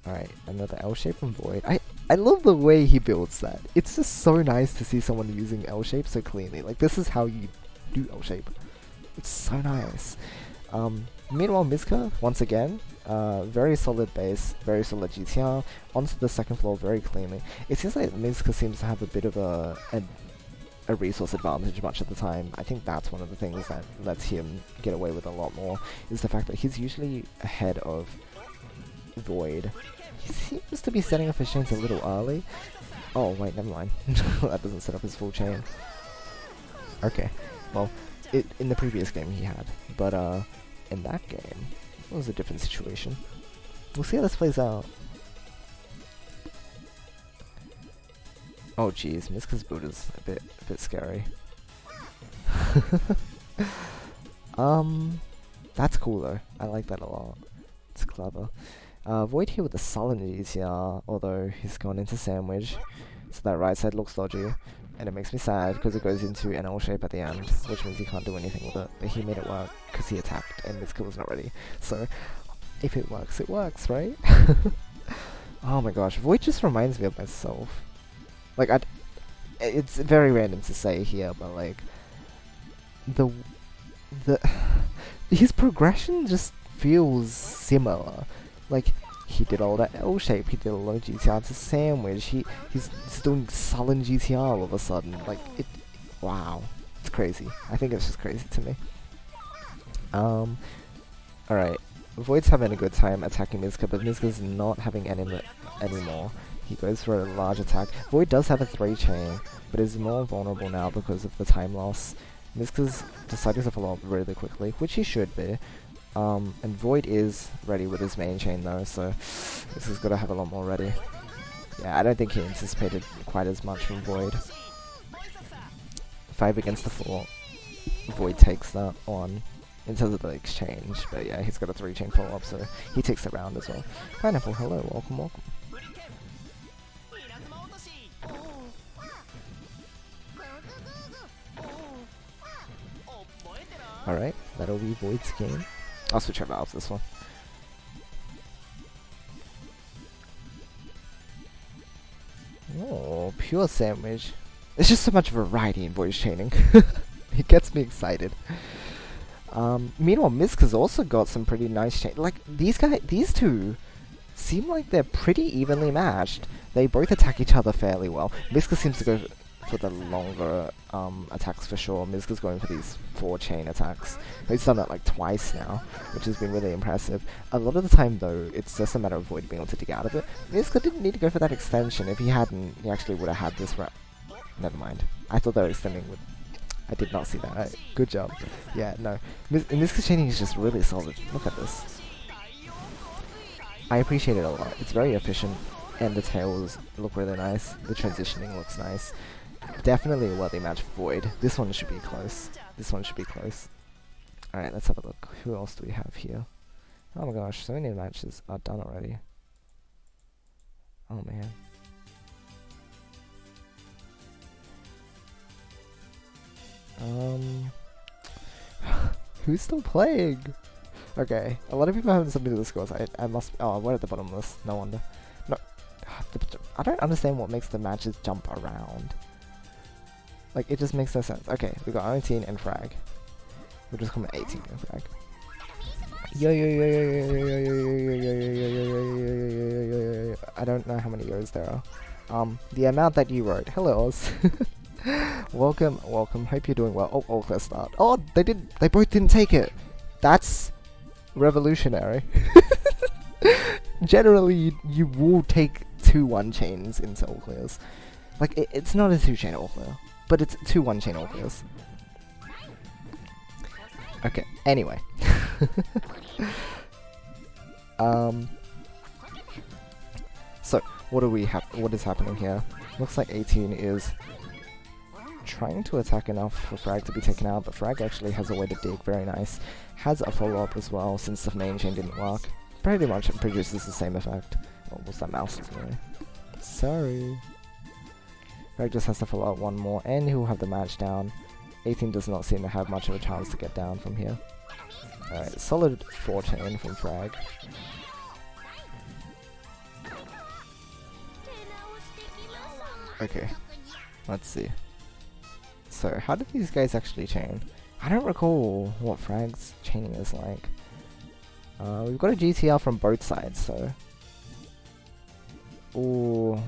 Alright, another L shape from Void. I love the way he builds that. It's just so nice to see someone using L shape so cleanly. Like, this is how you do L shape. It's so nice. Meanwhile, Mizuka, once again, very solid base, very solid GTR, onto the second floor very cleanly. It seems like Mizuka seems to have a bit of a resource advantage much of the time. I think that's one of the things that lets him get away with a lot more, is the fact that he's usually ahead of Void. He seems to be setting up his chains a little early. Oh wait, never mind. That doesn't set up his full chain. Okay, well, in the previous game he had, but in that game, it was a different situation. We'll see how this plays out. Oh jeez, Mizuka's build is a bit scary. That's cool though. I like that a lot. It's clever. Void here with the sullen GTR, although he's gone into Sandwich, so that right side looks dodgy, and it makes me sad because it goes into an L shape at the end, which means he can't do anything with it, but he made it work because he attacked and Mizuka was not ready. So, if it works, right? Oh my gosh, Void just reminds me of myself. Like, it's very random to say here, but like, his progression just feels similar. Like, he did all that L shape, he did a lot of GTR to Sandwich, he's doing sullen GTR all of a sudden. Like, wow, it's crazy. I think it's just crazy to me. Alright, Void's having a good time attacking Mizuka, but Mizuka's not having any anymore. He goes for a large attack. Void does have a 3-chain, but is more vulnerable now because of the time loss. Mizuka's decided to follow up really quickly, which he should be. And Void is ready with his main chain though, so this has got to have a lot more ready. Yeah, I don't think he anticipated quite as much from Void. 5 against the 4. Void takes that on in terms of the exchange, but yeah, he's got a 3-chain follow-up, so he takes the round as well. Pineapple, hello, welcome, welcome. Alright, that'll be Void's game. I'll switch over out this one. Oh, pure sandwich. There's just so much variety in voice chaining. It gets me excited. Meanwhile, Misk has also got some pretty nice chain. Like, these two seem like they're pretty evenly matched. They both attack each other fairly well. Miska seems to go for the longer attacks for sure. Miska's going for these 4-chain attacks. He's done that like twice now, which has been really impressive. A lot of the time though, it's just a matter of Void being able to dig out of it. Miska didn't need to go for that extension. If he hadn't, he actually would have had this round. Never mind. I thought they were extending with... I did not see that. Right, good job. Yeah, no. Miska's chaining is just really solid. Look at this. I appreciate it a lot. It's very efficient, and the tails look really nice. The transitioning looks nice. Definitely a worthy match for Void. This one should be close. This one should be close. Alright, let's have a look. Who else do we have here? Oh my gosh, so many matches are done already. Oh man. Who's still playing? Okay, a lot of people haven't submitted the scores. I must... Oh, we're at the bottom list. No wonder. No, I don't understand what makes the matches jump around. Like, it just makes no sense. Okay, we got 19 and Frag. We'll just call it 18 and Frag. Yo yo yo yo yo yo yo yo yo yo yo yo. I don't know how many yo's there are. The amount that you wrote. Hello, Oz. Welcome, welcome. Hope you're doing well. Oh, let's start. Oh, they both didn't take it. That's revolutionary. Generally, you will take 2 1-chains into all clears. Like, it's not a 2-chain all clear, but it's 2 1-chain all clears. Okay, anyway. So, what do we have? What is happening here? Looks like 18 is trying to attack enough for Frag to be taken out, but Frag actually has a way to dig, very nice. Has a follow-up as well, since the main chain didn't work. Pretty much it produces the same effect. Oh, what's that mouse is doing? Sorry. Frag just has to follow up one more, and he'll have the match down. 18 does not seem to have much of a chance to get down from here. Alright, solid 4-chain from Frag. Okay, let's see. So, how did these guys actually chain? I don't recall what Frag's chaining is like. We've got a GTR from both sides, so... Ooh,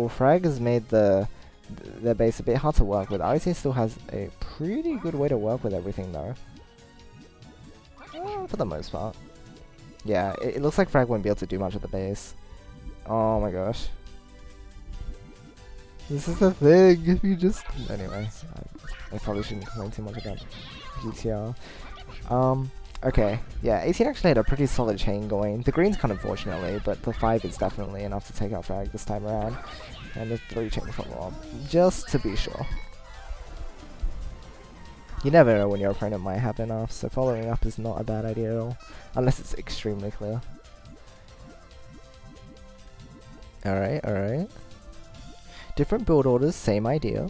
Frag has made their base a bit hard to work with. RT still has a pretty good way to work with everything though. For the most part. Yeah, it looks like Frag won't be able to do much with the base. Oh my gosh. This is the thing, if you just... Anyway, I probably shouldn't complain too much about GTR. Okay, yeah, 18 actually had a pretty solid chain going. The green's kind of unfortunately, but the 5 is definitely enough to take out Frag this time around. And the 3-chain follow-up, just to be sure. You never know when your opponent might have enough, so following up is not a bad idea at all. Unless it's extremely clear. Alright, alright. Different build orders, same idea.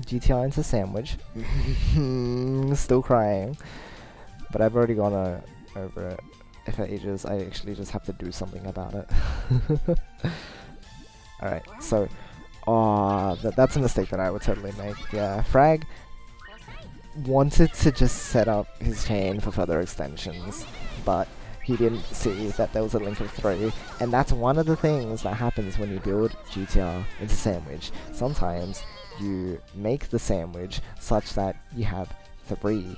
GTR into sandwich. Still crying. But I've already gone over it. If it ages, I actually just have to do something about it. Alright, so... that's a mistake that I would totally make. Yeah, Frag wanted to just set up his chain for further extensions, but he didn't see that there was a link of 3, and that's one of the things that happens when you build GTR into sandwich. Sometimes you make the sandwich such that you have 3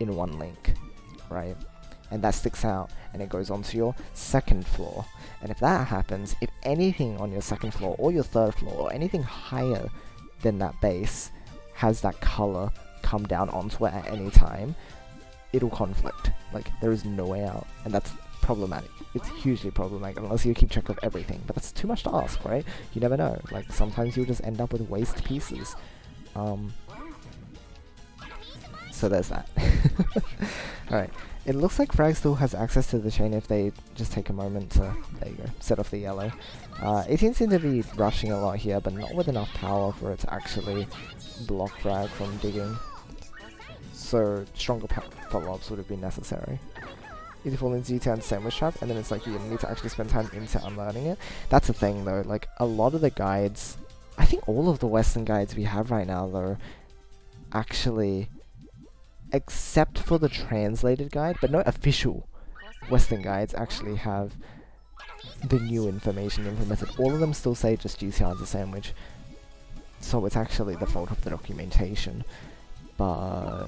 in one link, right? And that sticks out, and it goes onto your second floor. And if that happens, if anything on your second floor, or your third floor, or anything higher than that base has that color come down onto it at any time, it'll conflict. Like, there is no way out. And that's problematic. It's hugely problematic unless you keep track of everything. But that's too much to ask, right? You never know. Like, sometimes you'll just end up with waste pieces. So there's that. Alright. It looks like Frag still has access to the chain if they just take a moment to, there you go, set off the yellow. 18 seem to be rushing a lot here, but not with enough power for it to actually block Frag from digging. So stronger follow-ups would have been necessary. You fall into GTN sandwich trap, and then it's like you need to actually spend time into unlearning it. That's the thing though, like a lot of the guides, I think all of the Western guides we have right now though, actually, except for the translated guide, but no official Western guides actually have the new information implemented. All of them still say just GTR as a sandwich, so it's actually the fault of the documentation. But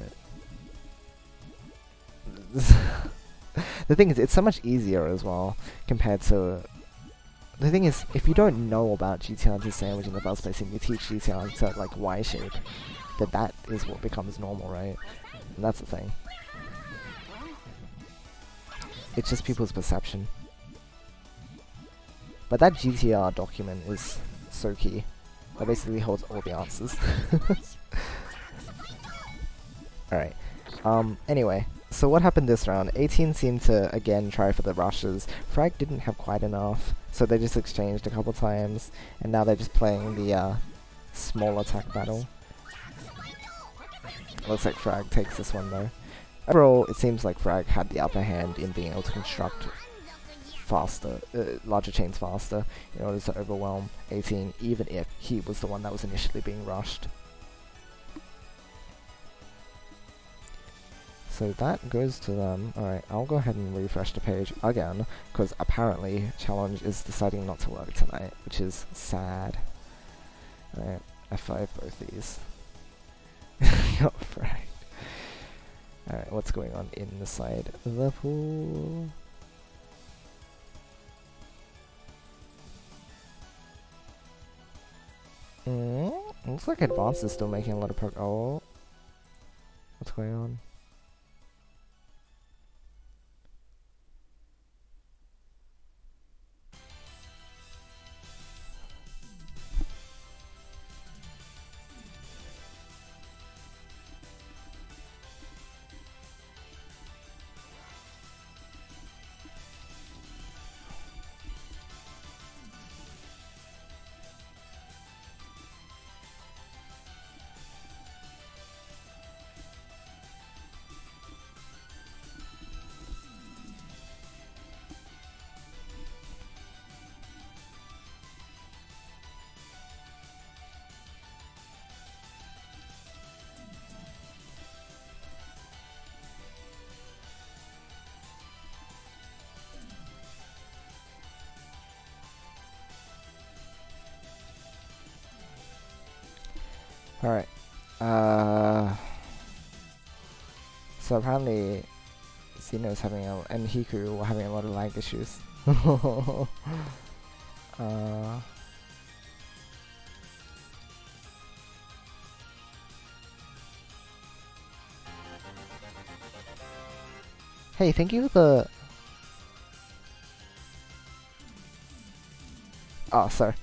the thing is, it's so much easier as well compared to. The thing is, if you don't know about GTR as a sandwich in the first place and you teach GTR to like Y shape, then that is what becomes normal, right? And that's the thing. It's just people's perception. But that GTR document is so key. That basically holds all the answers. Alright. Anyway. So what happened this round? 18 seemed to, again, try for the rushes. Frag didn't have quite enough, so they just exchanged a couple times. And now they're just playing the, small attack battle. Looks like Frag takes this one though. Overall, it seems like Frag had the upper hand in being able to construct faster, larger chains faster in order to overwhelm 18, even if he was the one that was initially being rushed. So that goes to them. Alright, I'll go ahead and refresh the page again, because apparently Challenge is deciding not to work tonight, which is sad. Alright, F5 both these. Got fragged. Alright, what's going on inside the pool? Looks like Advance is still making a lot of progress. Oh. What's going on? Alright. So apparently Xeno's having and Hiku were having a lot of lag issues. Hey, thank you for the... Oh, sorry.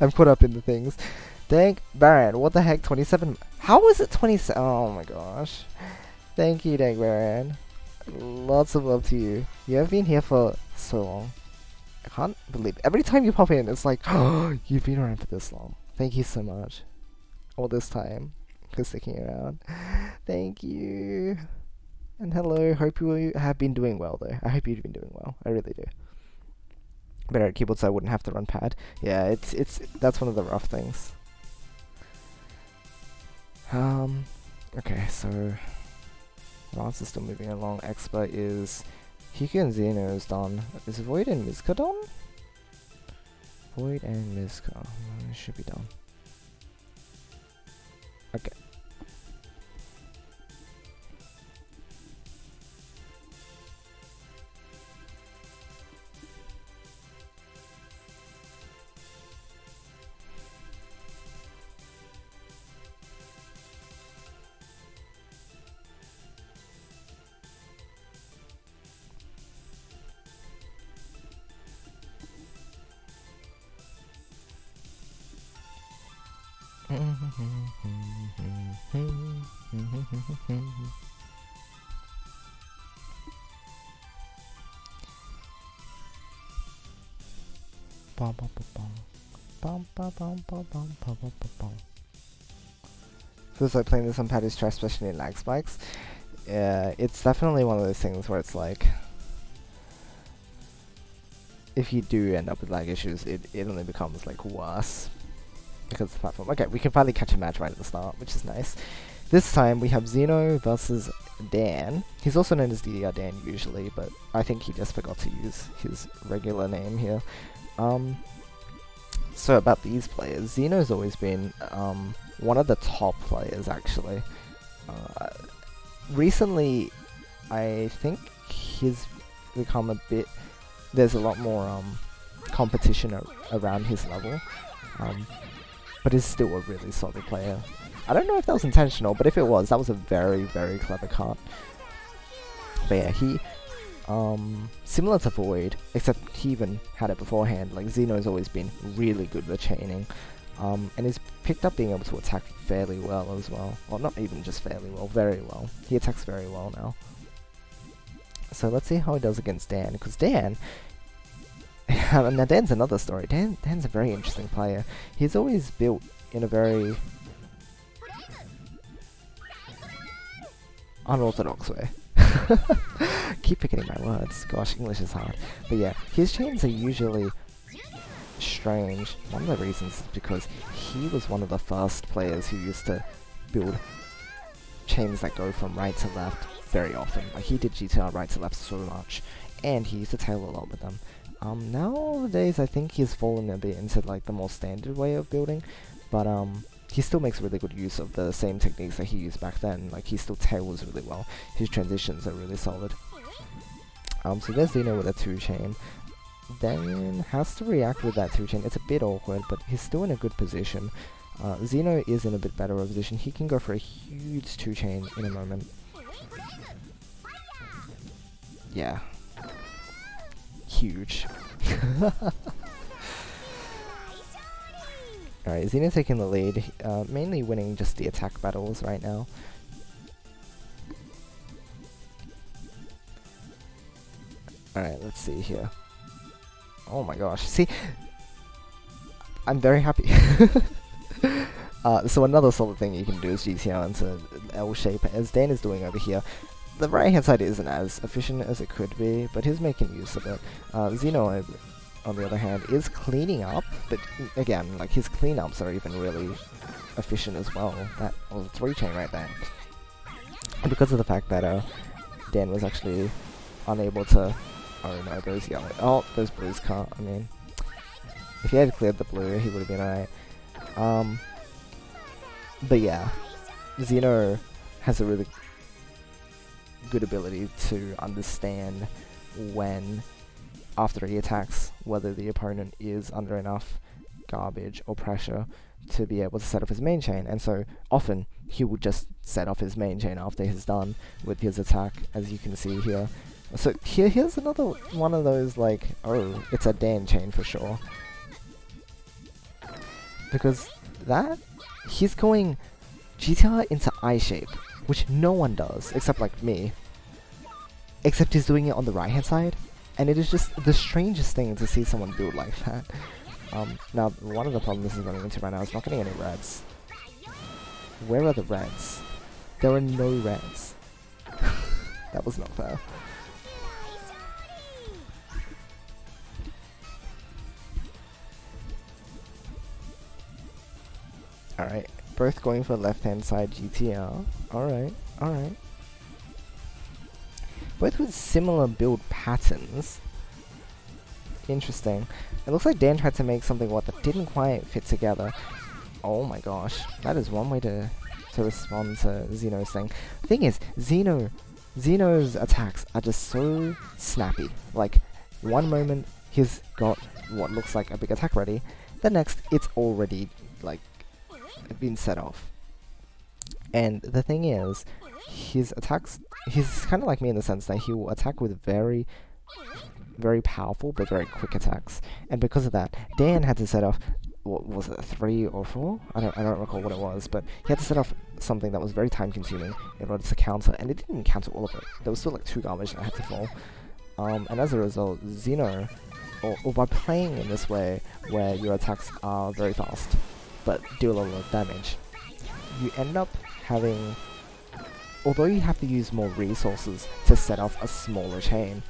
I'm caught up in the things. Thank Baron, what the heck, 27? How is it 27? Oh my gosh. Thank you, Dank Baron. Lots of love to you. You have been here for so long. I can't believe it. Every time you pop in, it's like, oh, you've been around for this long. Thank you so much. All this time for sticking around. Thank you. And hello, hope you have been doing well though. I hope you've been doing well. I really do. Better at keyboard so I wouldn't have to run pad. Yeah, it's that's one of the rough things. Okay, so Lance is still moving along. Expert is Hiku and Xeno is done. Is Void and Miska done? Void and Miska should be done. Okay. Feels like playing this on pad is trash, especially in lag spikes. Yeah, it's definitely one of those things where it's like, if you do end up with lag issues, it only becomes like worse because of the platform. Okay, we can finally catch a match right at the start, which is nice. This time we have Zeno versus Dan. He's also known as DDR Dan usually, but I think he just forgot to use his regular name here. So about these players, Zeno's always been one of the top players actually. Recently, I think he's become a bit. There's a lot more competition around his level, but he's still a really solid player. I don't know if that was intentional, but if it was, that was a very, very clever card. But yeah, he, similar to Void, except he even had it beforehand, like Zeno's always been really good with chaining, and he's picked up being able to attack fairly well as well. Well, not even just fairly well, very well. He attacks very well now. So let's see how he does against Dan, because Dan, now Dan's another story. Dan's a very interesting player. He's always built in a very unorthodox way. Keep forgetting my words. Gosh, English is hard. But yeah, his chains are usually strange. One of the reasons is because he was one of the first players who used to build chains that go from right to left very often. Like he did GTR right to left so much, and he used to tail a lot with them. Nowadays I think he's fallen a bit into like the more standard way of building, but he still makes really good use of the same techniques that he used back then. Like he still tails really well. His transitions are really solid. So there's Zeno with a 2-chain. Then has to react with that 2-chain. It's a bit awkward, but he's still in a good position. Zeno is in a bit better of a position. He can go for a huge 2-chain in a moment. Yeah. Huge. Alright, Zeno taking the lead, mainly winning just the attack battles right now. Alright, let's see here. Oh my gosh, see? I'm very happy. So another solid thing you can do is GTR into L shape, as Dan is doing over here. The right hand side isn't as efficient as it could be, but he's making use of it. Zeno, on the other hand, is cleaning up, but again, like his cleanups are even really efficient as well. That was a 3-chain right there. And because of the fact that Dan was actually unable to. Oh no, those yellow. Oh, those blues can't. I mean, if he had cleared the blue, he would have been alright. But yeah, Zeno has a really good ability to understand when, after he attacks, whether the opponent is under enough garbage or pressure to be able to set off his main chain, and so often he will just set off his main chain after he's done with his attack, as you can see here. So here's another one of those like, oh, it's a Dan chain for sure. Because that, he's going GTR into I shape, which no one does, except like me. Except he's doing it on the right hand side, and it is just the strangest thing to see someone build like that. Now, one of the problems he's running into right now is not getting any reds. Where are the reds? There are no reds. That was not fair. Alright, both going for left-hand side GTR. Alright, alright. Both with similar build patterns. Interesting. It looks like Dan tried to make something that didn't quite fit together. Oh my gosh, that is one way to respond to Zeno's thing. The thing is, Zeno's attacks are just so snappy. Like, one moment he's got what looks like a big attack ready, the next it's already like been set off. And the thing is, his attacks, he's kind of like me in the sense that he will attack with very, very powerful but very quick attacks. And because of that, Dan had to set off what was it, 3 or 4? I don't recall what it was, but he had to set off something that was very time consuming in order to counter, and it didn't counter all of it. There was still like 2 garbage that had to fall. And as a result, Xeno, or by playing in this way, where your attacks are very fast, but deal a lot of damage, you end up having, although you have to use more resources to set off a smaller chain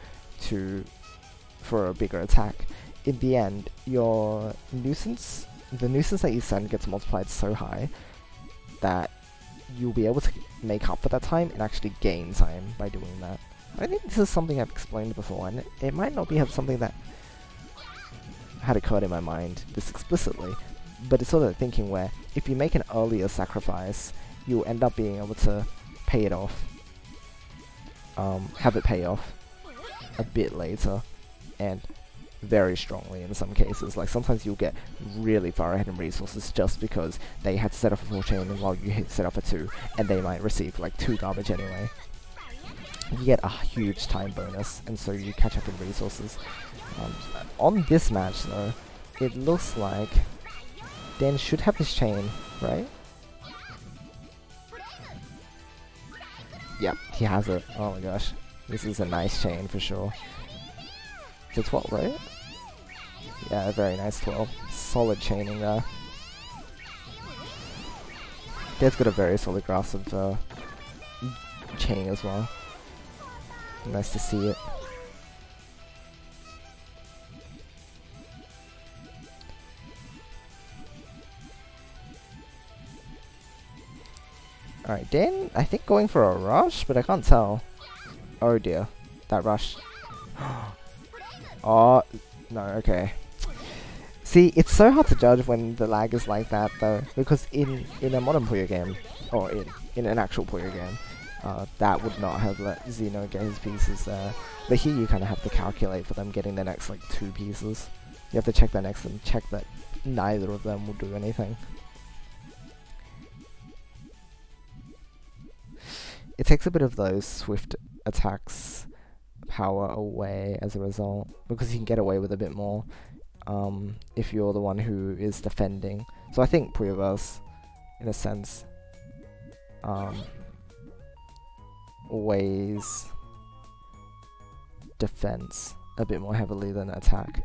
for a bigger attack, in the end, the nuisance that you send gets multiplied so high that you'll be able to make up for that time and actually gain time by doing that. I think this is something I've explained before, and it might not be something that had occurred in my mind this explicitly, but it's sort of thinking where if you make an earlier sacrifice, you'll end up being able to pay it off, have it pay off a bit later, and very strongly in some cases. Like sometimes you'll get really far ahead in resources just because they had to set off a 4 chain while you set off a 2, and they might receive like 2 garbage anyway. You get a huge time bonus, and so you catch up in resources. On this match though, it looks like Dan should have this chain, right? Yep, he has it. Oh my gosh. This is a nice chain for sure. It's a 12, right? Yeah, a very nice 12. Solid chaining there. Dan's got a very solid grasp of chaining as well. Nice to see it. Alright, Dan, I think going for a rush, but I can't tell. Oh dear, that rush. Oh, no, okay. See, it's so hard to judge when the lag is like that though, because in a modern Puyo game, or in an actual Puyo game, that would not have let Xeno get his pieces there. But here you kind of have to calculate for them getting the next like 2 pieces. You have to check that next and check that neither of them will do anything. It takes a bit of those swift attacks power away as a result, because you can get away with a bit more if you're the one who is defending. So I think Puyoverse, in a sense, weighs defense a bit more heavily than attack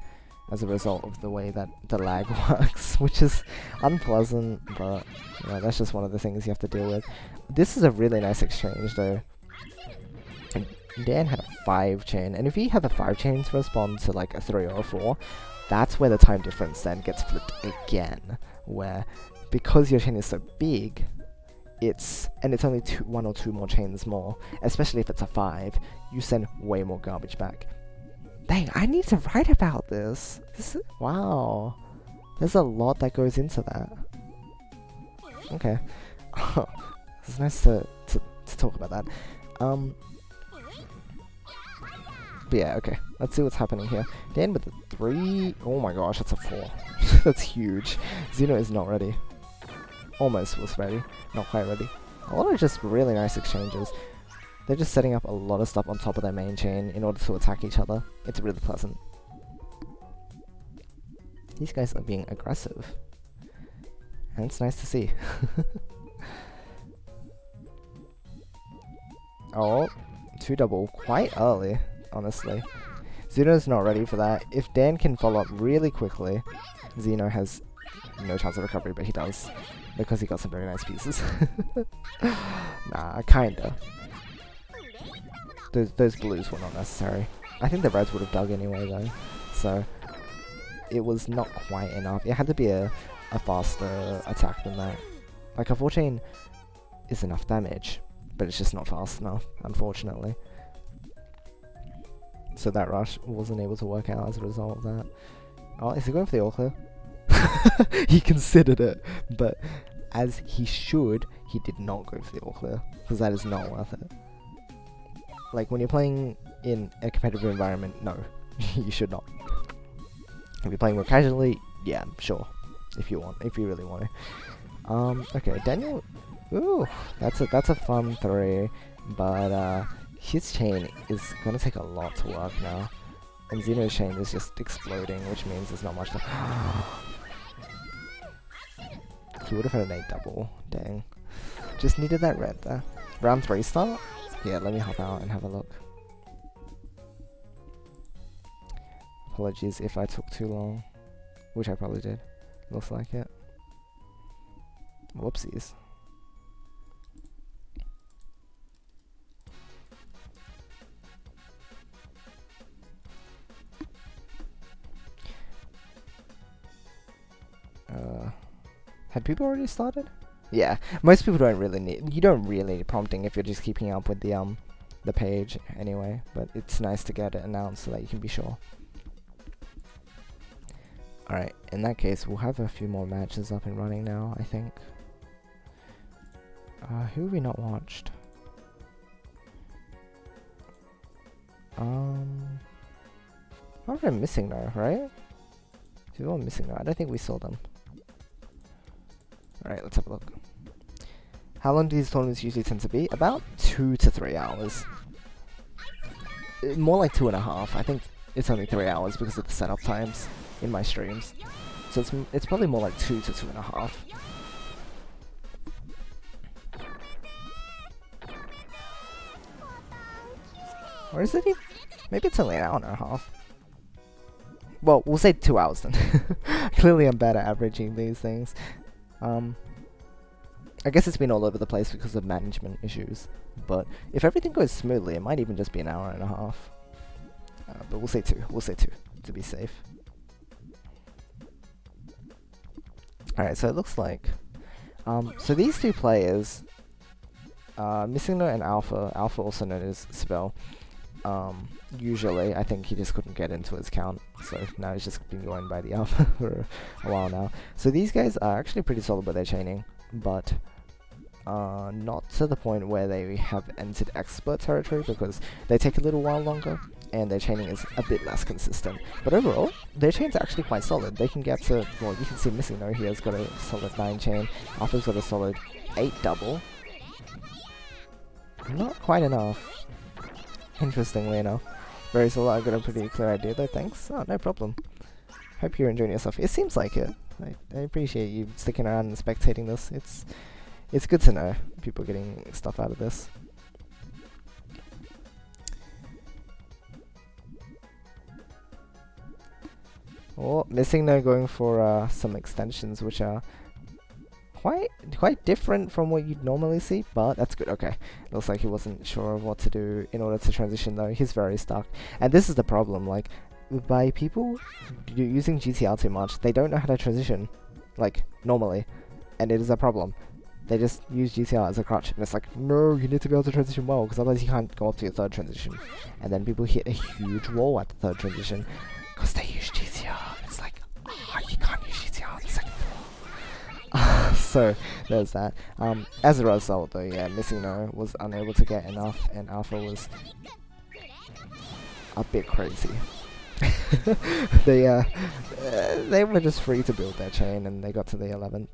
as a result of the way that the lag works, which is unpleasant, but you know, that's just one of the things you have to deal with. This is a really nice exchange though. And Dan had a 5 chain, and if he had the 5 chains respond to like a 3 or a 4, that's where the time difference then gets flipped again, where because your chain is so big, it's only 1 or 2 more chains more, especially if it's a 5, you send way more garbage back. Dang, I need to write about this. Wow. There's a lot that goes into that. Okay. It's nice to talk about that. But yeah, okay. Let's see what's happening here. Dan with the 3. Oh my gosh, that's a 4. That's huge. Xeno is not ready. Almost was ready. Not quite ready. A lot of just really nice exchanges. They're just setting up a lot of stuff on top of their main chain in order to attack each other. It's really pleasant. These guys are being aggressive. And it's nice to see. Oh, 2 double quite early, honestly. Xeno's not ready for that. If Dan can follow up really quickly, Xeno has no chance of recovery, but he does. Because he got some very nice pieces. Nah, kinda. Those blues were not necessary. I think the reds would have dug anyway though, so it was not quite enough. It had to be a faster attack than that. Like a 4 chain is enough damage, but it's just not fast enough, unfortunately. So that rush wasn't able to work out as a result of that. Oh, is he going for the all clear? He considered it, but as he should, he did not go for the all clear, because that is not worth it. Like, when you're playing in a competitive environment, no, you should not. If you're playing more casually, yeah, sure, if you really want to. Okay, Daniel, ooh, that's a fun 3, but his chain is gonna take a lot to work now, and Xeno's chain is just exploding, which means there's not much to. He would have had an 8 double. Dang. Just needed that red there. Round 3 start? Yeah, let me hop out and have a look. Apologies if I took too long. Which I probably did. Looks like it. Whoopsies. Had people already started? Yeah, most people don't really need. You don't really need prompting if you're just keeping up with the page anyway. But it's nice to get it announced so that you can be sure. All right, in that case, we'll have a few more matches up and running now. I think. Who have we not watched? What am I missing now? Right? Who am I missing now? I don't think we saw them. Alright, let's have a look. How long do these tournaments usually tend to be? About 2 to 3 hours. More like 2.5. I think it's only 3 hours because of the setup times in my streams. So it's probably more like 2 to 2.5. Or is it even? Maybe it's only an hour and a half. Well, we'll say 2 hours then. Clearly I'm bad at averaging these things. I guess it's been all over the place because of management issues, but if everything goes smoothly, it might even just be an hour and a half. But we'll say 2. We'll say 2 to be safe. Alright, so it looks like... so these two players, Missing No and Alpha also known as Spell, usually, I think he just couldn't get into his count, so now he's just been going by the Alpha for a while now. So these guys are actually pretty solid with their chaining, but not to the point where they have entered expert territory, because they take a little while longer, and their chaining is a bit less consistent. But overall, their chains are actually quite solid. They can get to, well, you can see Missing No here has got a solid 9 chain, Alpha's got a solid 8 double. Not quite enough, interestingly enough. Very solid. I got a pretty clear idea though, thanks. Oh, no problem. Hope you're enjoying yourself. It seems like it. I appreciate you sticking around and spectating this. It's good to know people getting stuff out of this. Oh, Missing No going for some extensions which are quite different from what you'd normally see, but that's good. Okay, looks like he wasn't sure of what to do in order to transition though. He's very stuck, and this is the problem. Like, by people using GTR too much, they don't know how to transition, like normally, and it is a problem. They just use GTR as a crutch, and it's like, no, you need to be able to transition well, because otherwise you can't go up to your third transition. And then people hit a huge wall at the third transition because they use GTR. It's like, oh, you can't use GTR on the second floor. So there's that. As a result though, yeah, Missing No was unable to get enough, and Alpha was a bit crazy. They were just free to build their chain, and they got to the 11th.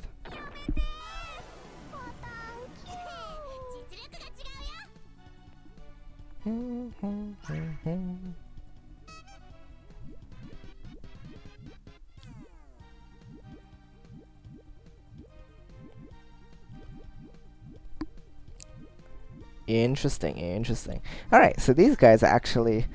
Interesting. Alright, so these guys are actually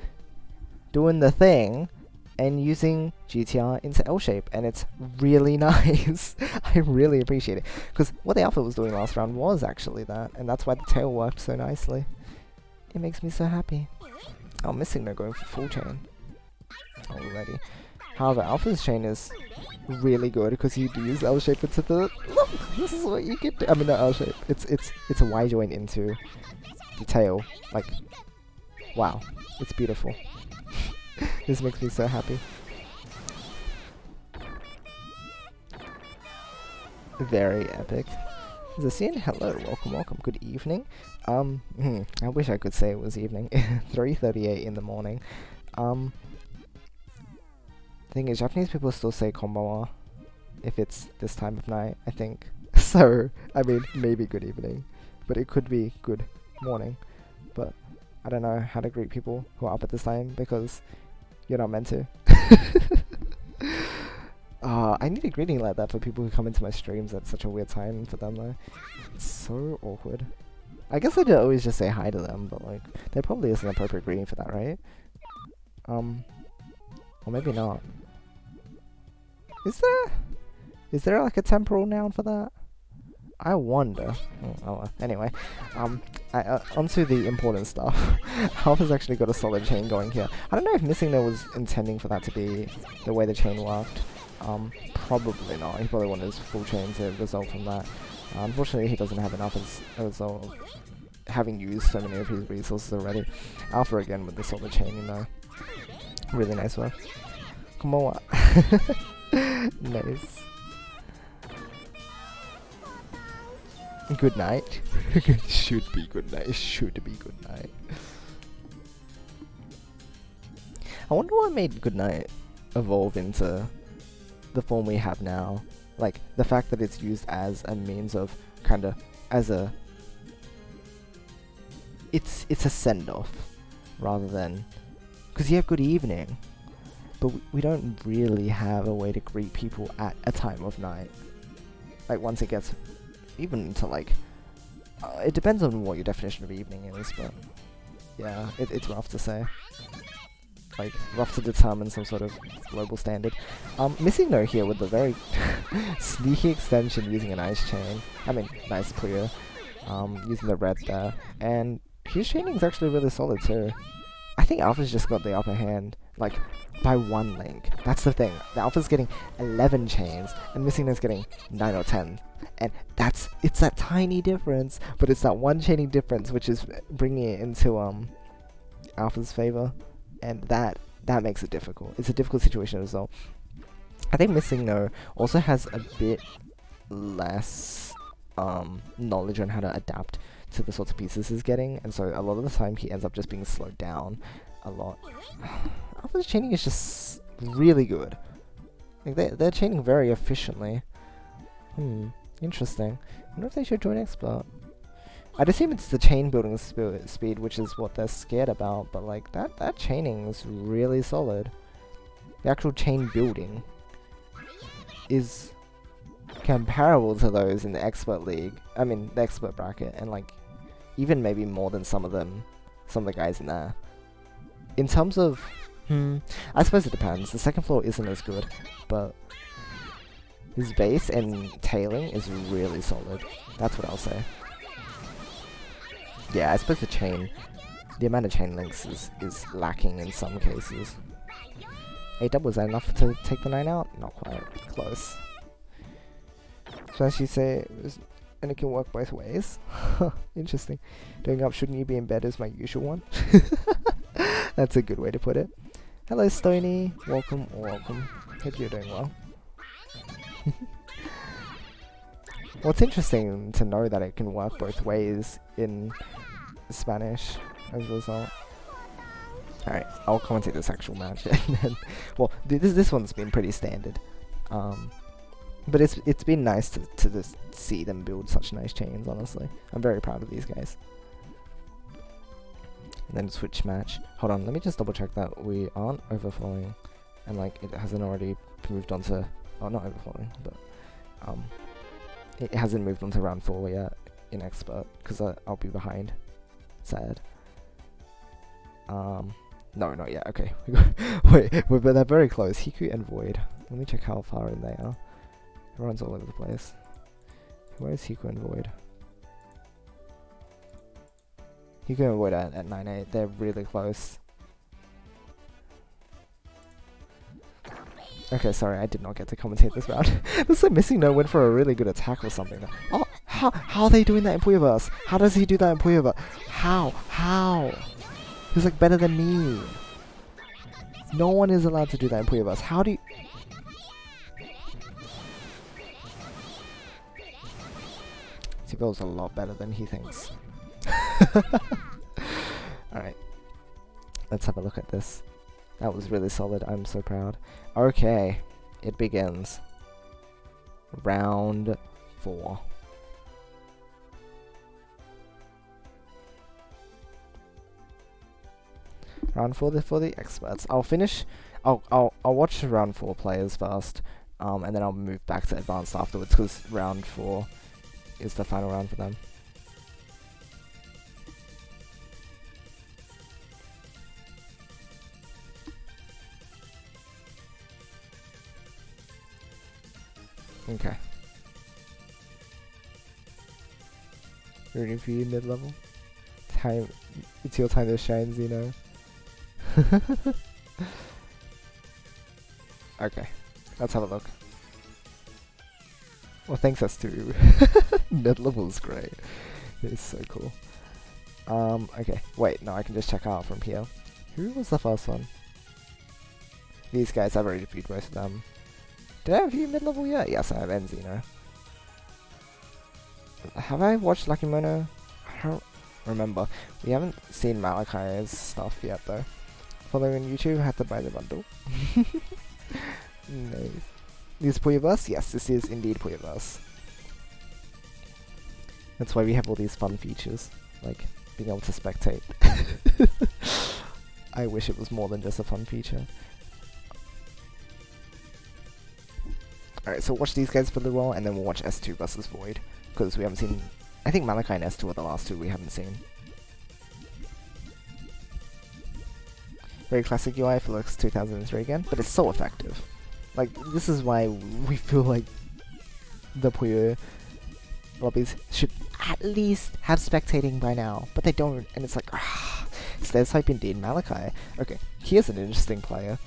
doing the thing and using GTR into L-shape, and it's really nice. I really appreciate it, because what the Alpha was doing last round was actually that, and that's why the tail worked so nicely. It makes me so happy. Oh, Missing No going for full chain already. However, Alpha's chain is really good because you use L-shape into the... Look! This is what you get to... I mean, not L-shape. It's a Y joint into the tail. Like, wow. It's beautiful. This makes me so happy. Very epic. Zacian, hello, welcome, good evening. I wish I could say it was evening. 3:38 in the morning. Thing is, Japanese people still say konbanwa if it's this time of night, I think. So, I mean, maybe good evening, but it could be good morning. But I don't know how to greet people who are up at this time because you're not meant to. I need a greeting like that for people who come into my streams at such a weird time for them though. It's so awkward. I guess I do always just say hi to them, but like, there probably is an appropriate greeting for that, right? Or maybe not. Is there like a temporal noun for that? I wonder. Anyway, onto the important stuff. Alpha's actually got a solid chain going here. I don't know if Missing No was intending for that to be the way the chain worked. Probably not. He probably wanted his full chain to result from that. Unfortunately, he doesn't have enough as a result of having used so many of his resources already. Alpha again with the solid chaining though. Really nice work. Come on. Nice. Good night. Should be good night. Should be good night. I wonder what made good night evolve into the form we have now. Like the fact that it's used as a means of it's a send off rather than, because you have good evening, but we don't really have a way to greet people at a time of night. Like once it gets even to like, it depends on what your definition of evening is, but yeah, it's rough to say. Like, rough to determine some sort of global standard. Missing No here with the very sneaky extension using an ice chain. I mean, nice Puyo. Using the red there. And his chaining is actually really solid too. I think Alpha's just got the upper hand, like, by 1 link. That's the thing. The Alpha's getting 11 chains, and Missing No's getting 9 or 10. And it's that tiny difference, but it's that one chaining difference which is bringing it into Alpha's favor. And that makes it difficult. It's a difficult situation as well. I think Missing No also has a bit less knowledge on how to adapt to the sorts of pieces he's getting, and so a lot of the time he ends up just being slowed down a lot. Alpha's chaining is just really good. Like they're chaining very efficiently. Interesting. I wonder if they should join Expert. I'd assume it's the chain building speed, which is what they're scared about, but like that chaining is really solid. The actual chain building is comparable to those in the Expert League. I mean, the Expert bracket, and like even maybe more than some of the guys in there. In terms of, I suppose it depends. The second floor isn't as good, but his base and tailing is really solid. That's what I'll say. Yeah, I suppose the amount of chain links is lacking in some cases. A-dub, was that enough to take the 9 out? Not quite. Close. So as you say, and it can work both ways. Interesting. Doing up, shouldn't you be in bed is my usual one. That's a good way to put it. Hello, Stony. Welcome. Hope you're doing well. Well, it's interesting to know that it can work both ways in Spanish as a result. Alright, I'll commentate this actual match. And then, well, this one's been pretty standard. But it's been nice to just see them build such nice chains, honestly. I'm very proud of these guys. And then switch match. Hold on, let me just double check that we aren't overflowing. And like, it hasn't already moved on to... Oh, not overflowing, but... it hasn't moved on to round 4 yet in Expert, because I'll be behind. Sad. No, not yet, okay. Wait, but they're very close. Hiku and Void. Let me check how far in they are. Everyone's all over the place. Where is Hiku and Void? Hiku and Void at 9-8. They're really close. Okay, sorry, I did not get to commentate this round. Looks like Missing No went for a really good attack or something. Oh, how are they doing that in Puyoverse? How does he do that in Puyoverse? How? He's like better than me. No one is allowed to do that in Puyoverse. How do you... Sibel's a lot better than he thinks. Alright. Let's have a look at this. That was really solid. I'm so proud. Okay. It begins. Round 4. Round 4 for the experts. I'll watch round 4 players first, and then I'll move back to advanced afterwards because round 4 is the final round for them. Okay. Ready for you mid-level? Time, it's your time to shine, Zeno. Okay, let's have a look. Well, thanks S2. Mid-level's great. It's so cool. Okay, wait, no, I can just check out from here. Who was the first one? These guys, I've already reviewed most of them. Did I review mid-level yet? Yes, I have Enzino. Have I watched Lucky Mono? I don't remember. We haven't seen Malachi's stuff yet though. Following on YouTube, had to buy the bundle. Nice. This is Puyoverse? Yes, this is indeed Puyoverse. That's why we have all these fun features, like being able to spectate. I wish it was more than just a fun feature. Alright, so watch these guys for a little while, and then we'll watch S2 versus Void. Because we haven't seen... I think Malachi and S2 are the last two we haven't seen. Very classic UI for looks 2003 again, but it's so effective. Like, this is why we feel like the Puyo lobbies should at least have spectating by now, but they don't, and it's like, stairs type indeed. Malachi. Okay, here's an interesting player.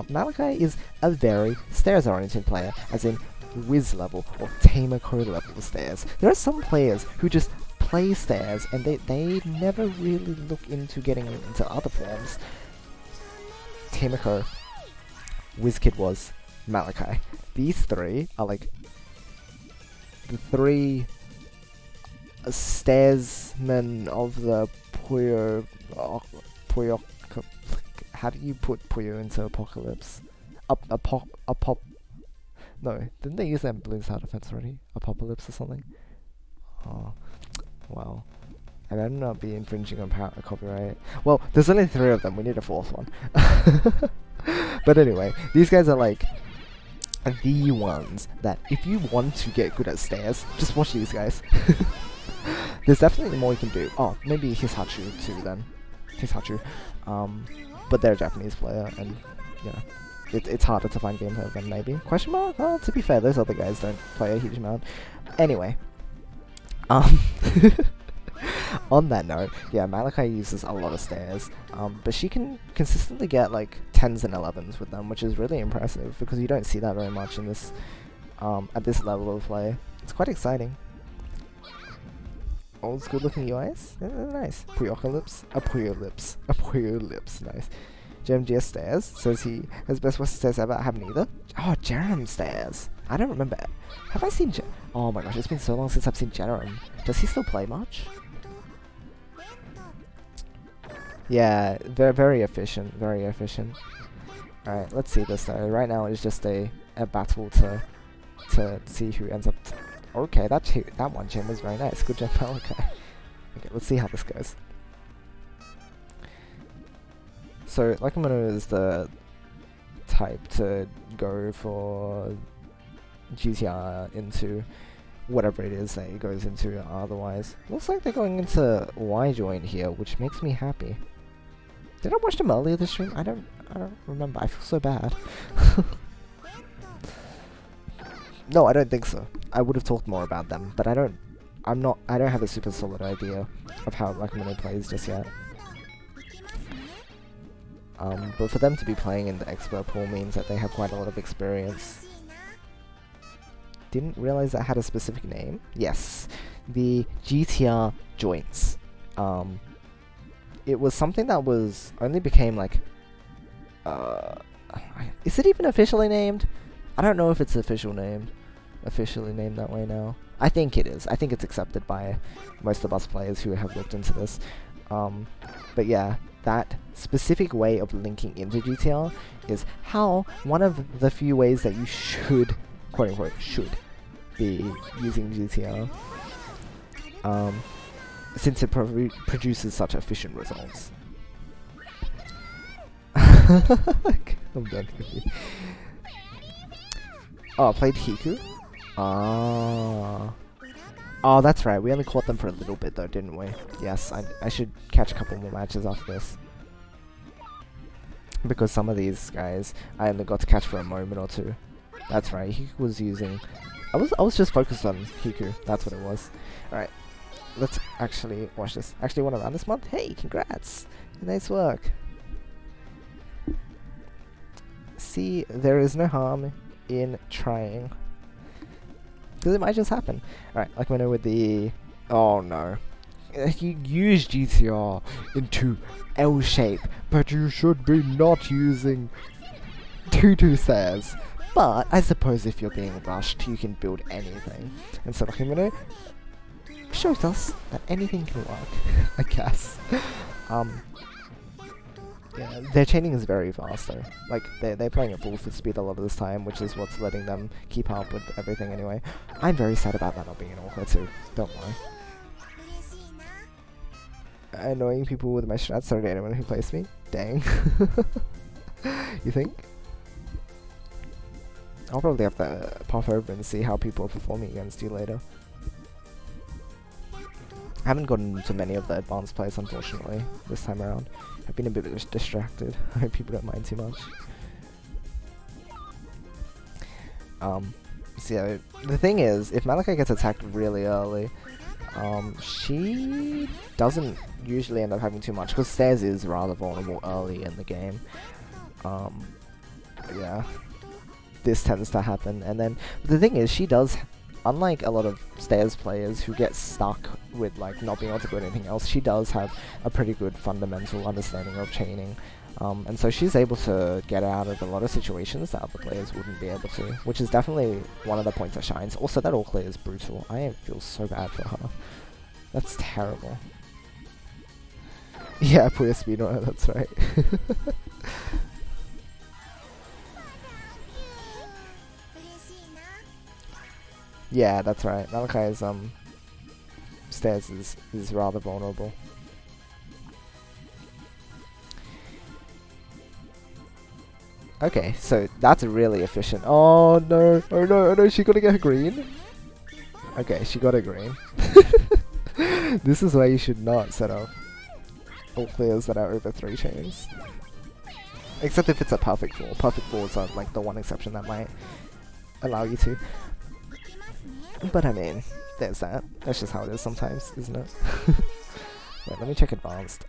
Malachi is a very stairs-oriented player, as in Wiz level or Tamako level stairs. There are some players who just play stairs and they never really look into getting into other forms. Tamako, WizKid was, Malachi. These three are like the three stairsmen of the Puyo. Puyo. How do you put Puyo into Apocalypse? No, didn't they use that in Bloons Tower Defense already? Apocalypse or something? Oh, wow. I better not be infringing on copyright. Well, there's only 3 of them, we need a 4th one. But anyway, these guys are like the ones that if you want to get good at stairs, just watch these guys. There's definitely more you can do. Oh, maybe Hisachu too then. Hisachu. But they're a Japanese player and, you know. It's harder to find gameplay of them, maybe. Question mark? Oh, to be fair, those other guys don't play a huge amount. Anyway. On that note, yeah, Malachi uses a lot of stairs. But she can consistently get, like, 10s and 11s with them, which is really impressive, because you don't see that very much in this, at this level of play. It's quite exciting. Old school looking UIs? Nice. Puyocalypse? A Puyolypse. A Puyolypse, nice. JMGS stairs, says he has best Western stairs ever. I haven't either. Oh, Jerem stairs. I don't remember. Have I seen oh my gosh, it's been so long since I've seen Jerem. Does he still play much? Yeah, they're very efficient, very efficient. Alright, let's see this though. Right now it's just a battle to see who ends up... Okay, that one chain was very nice. Good job, Malachi. Okay, let's see how this goes. So, Lakumono is the type to go for GTR into whatever it is that it goes into otherwise. Looks like they're going into Y-joint here, which makes me happy. Did I watch them earlier this stream? I don't remember. I feel so bad. No, I don't think so. I would have talked more about them, but I don't have a super solid idea of how Lakumono plays just yet. But for them to be playing in the expert pool means that they have quite a lot of experience. Didn't realize that had a specific name. Yes, the GTR joints. It was something that was only became like... is it even officially named? I don't know if it's officially named that way now. I think it is. I think it's accepted by most of us players who have looked into this. But yeah, that specific way of linking into GTR is how one of the few ways that you should, quote unquote, should be using GTR. Since it produces such efficient results. I'm done with you. Oh, I played Hiku? Ah. Oh, that's right. We only caught them for a little bit though, didn't we? Yes, I should catch a couple more matches after this. Because some of these guys, I only got to catch for a moment or two. That's right, Hiku was using... I was just focused on Hiku, that's what it was. Alright, let's actually watch this. Actually want to run this month? Hey, congrats! Nice work. See, there is no harm in trying. Because it might just happen. Alright, like we know with the... Oh no. You use GTR into L shape, but you should be not using 2-2 stairs. But I suppose if you're being rushed, you can build anything. And so Himeno shows us that anything can work, I guess. Yeah, their chaining is very fast though. Like, they're playing at full speed a lot of this time, which is what's letting them keep up with everything anyway. I'm very sad about that not being an all-clear too, don't worry. Annoying people with my strats, sorry to anyone who plays me. Dang. You think? I'll probably have to pop over and see how people are performing against you later. I haven't gotten to many of the advanced plays, unfortunately, this time around. I've been a bit distracted. I hope people don't mind too much. So yeah, the thing is, if Malachi gets attacked really early, she doesn't usually end up having too much, because Stairs is rather vulnerable early in the game. Yeah. This tends to happen, and then the thing is, she does, unlike a lot of Stairs players who get stuck with like not being able to do anything else, she does have a pretty good fundamental understanding of chaining, and so she's able to get out of a lot of situations that other players wouldn't be able to, which is definitely one of the points that shines. Also, that all clear is brutal. I feel so bad for her. That's terrible. Yeah, Puyo speedrunner, that's right. Yeah, that's right. Malachi's Stairs is rather vulnerable. Okay, so that's really efficient. Oh no, oh no, oh no, she gotta get her green. Okay, she got a green. This is why you should not set up all clears that are over 3 chains. Except if it's a perfect 4. Perfect 4s are like the one exception that might allow you to. But I mean, there's that. That's just how it is sometimes, isn't it? Wait, let me check advanced.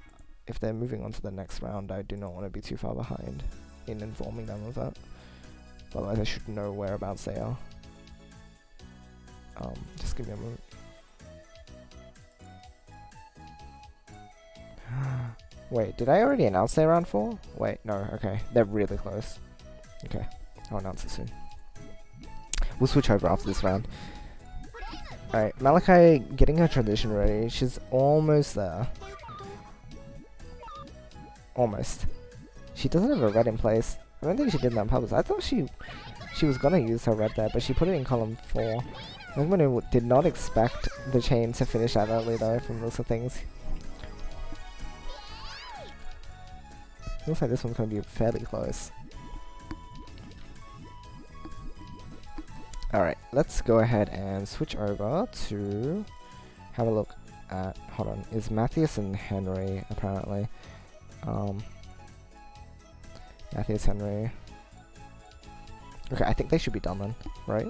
If they're moving on to the next round, I do not want to be too far behind in informing them of that. Otherwise I should know whereabouts they are. Just give me a moment. Wait, did I already announce their round 4? Wait, no, okay. They're really close. Okay, I'll announce it soon. We'll switch over after this round. Alright, Malachi getting her transition ready. She's almost there. Almost. She doesn't have a red in place. I don't think she did that on purpose. I thought she was gonna use her red there, but she put it in column 4. I did not expect the chain to finish that early though, from the looks of things. Looks like this one's gonna be fairly close. Alright, let's go ahead and switch over to have a look at, hold on, is Matthias and Henry apparently. Matthias, Henry. Okay, I think they should be done then, right?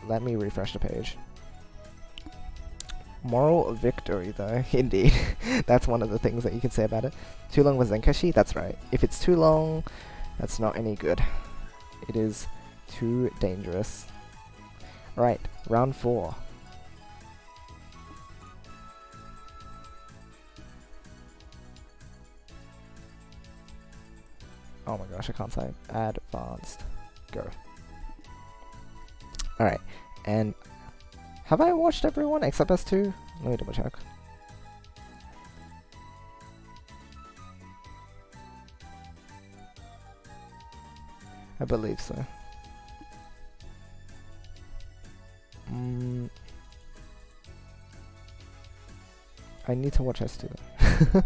Let me refresh the page. Moral victory though, indeed. That's one of the things that you can say about it. Too long with Zenkashi? That's right. If it's too long, that's not any good. It is too dangerous. Right, round 4. Oh my gosh, I can't type. Advanced. Go. Alright, and have I watched everyone except S2? Let me double check. I believe so. I need to watch S2 though.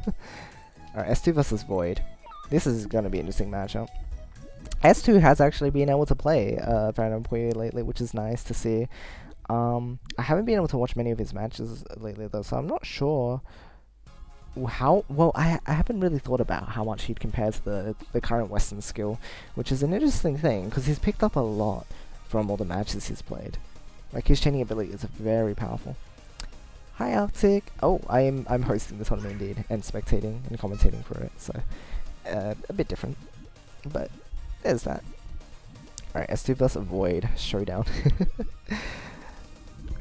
Alright, S2 versus Void. This is gonna be an interesting matchup. S2 has actually been able to play Phantom Puyo lately, which is nice to see. I haven't been able to watch many of his matches lately though, so I'm not sure how well. I haven't really thought about how much he'd compare to the current Western skill, which is an interesting thing because he's picked up a lot from all the matches he's played. Like his chaining ability is very powerful. Hi Arctic. Oh, I'm hosting the tournament indeed and spectating and commentating for it, so a bit different, but there's that. Alright, S2 vs Void showdown.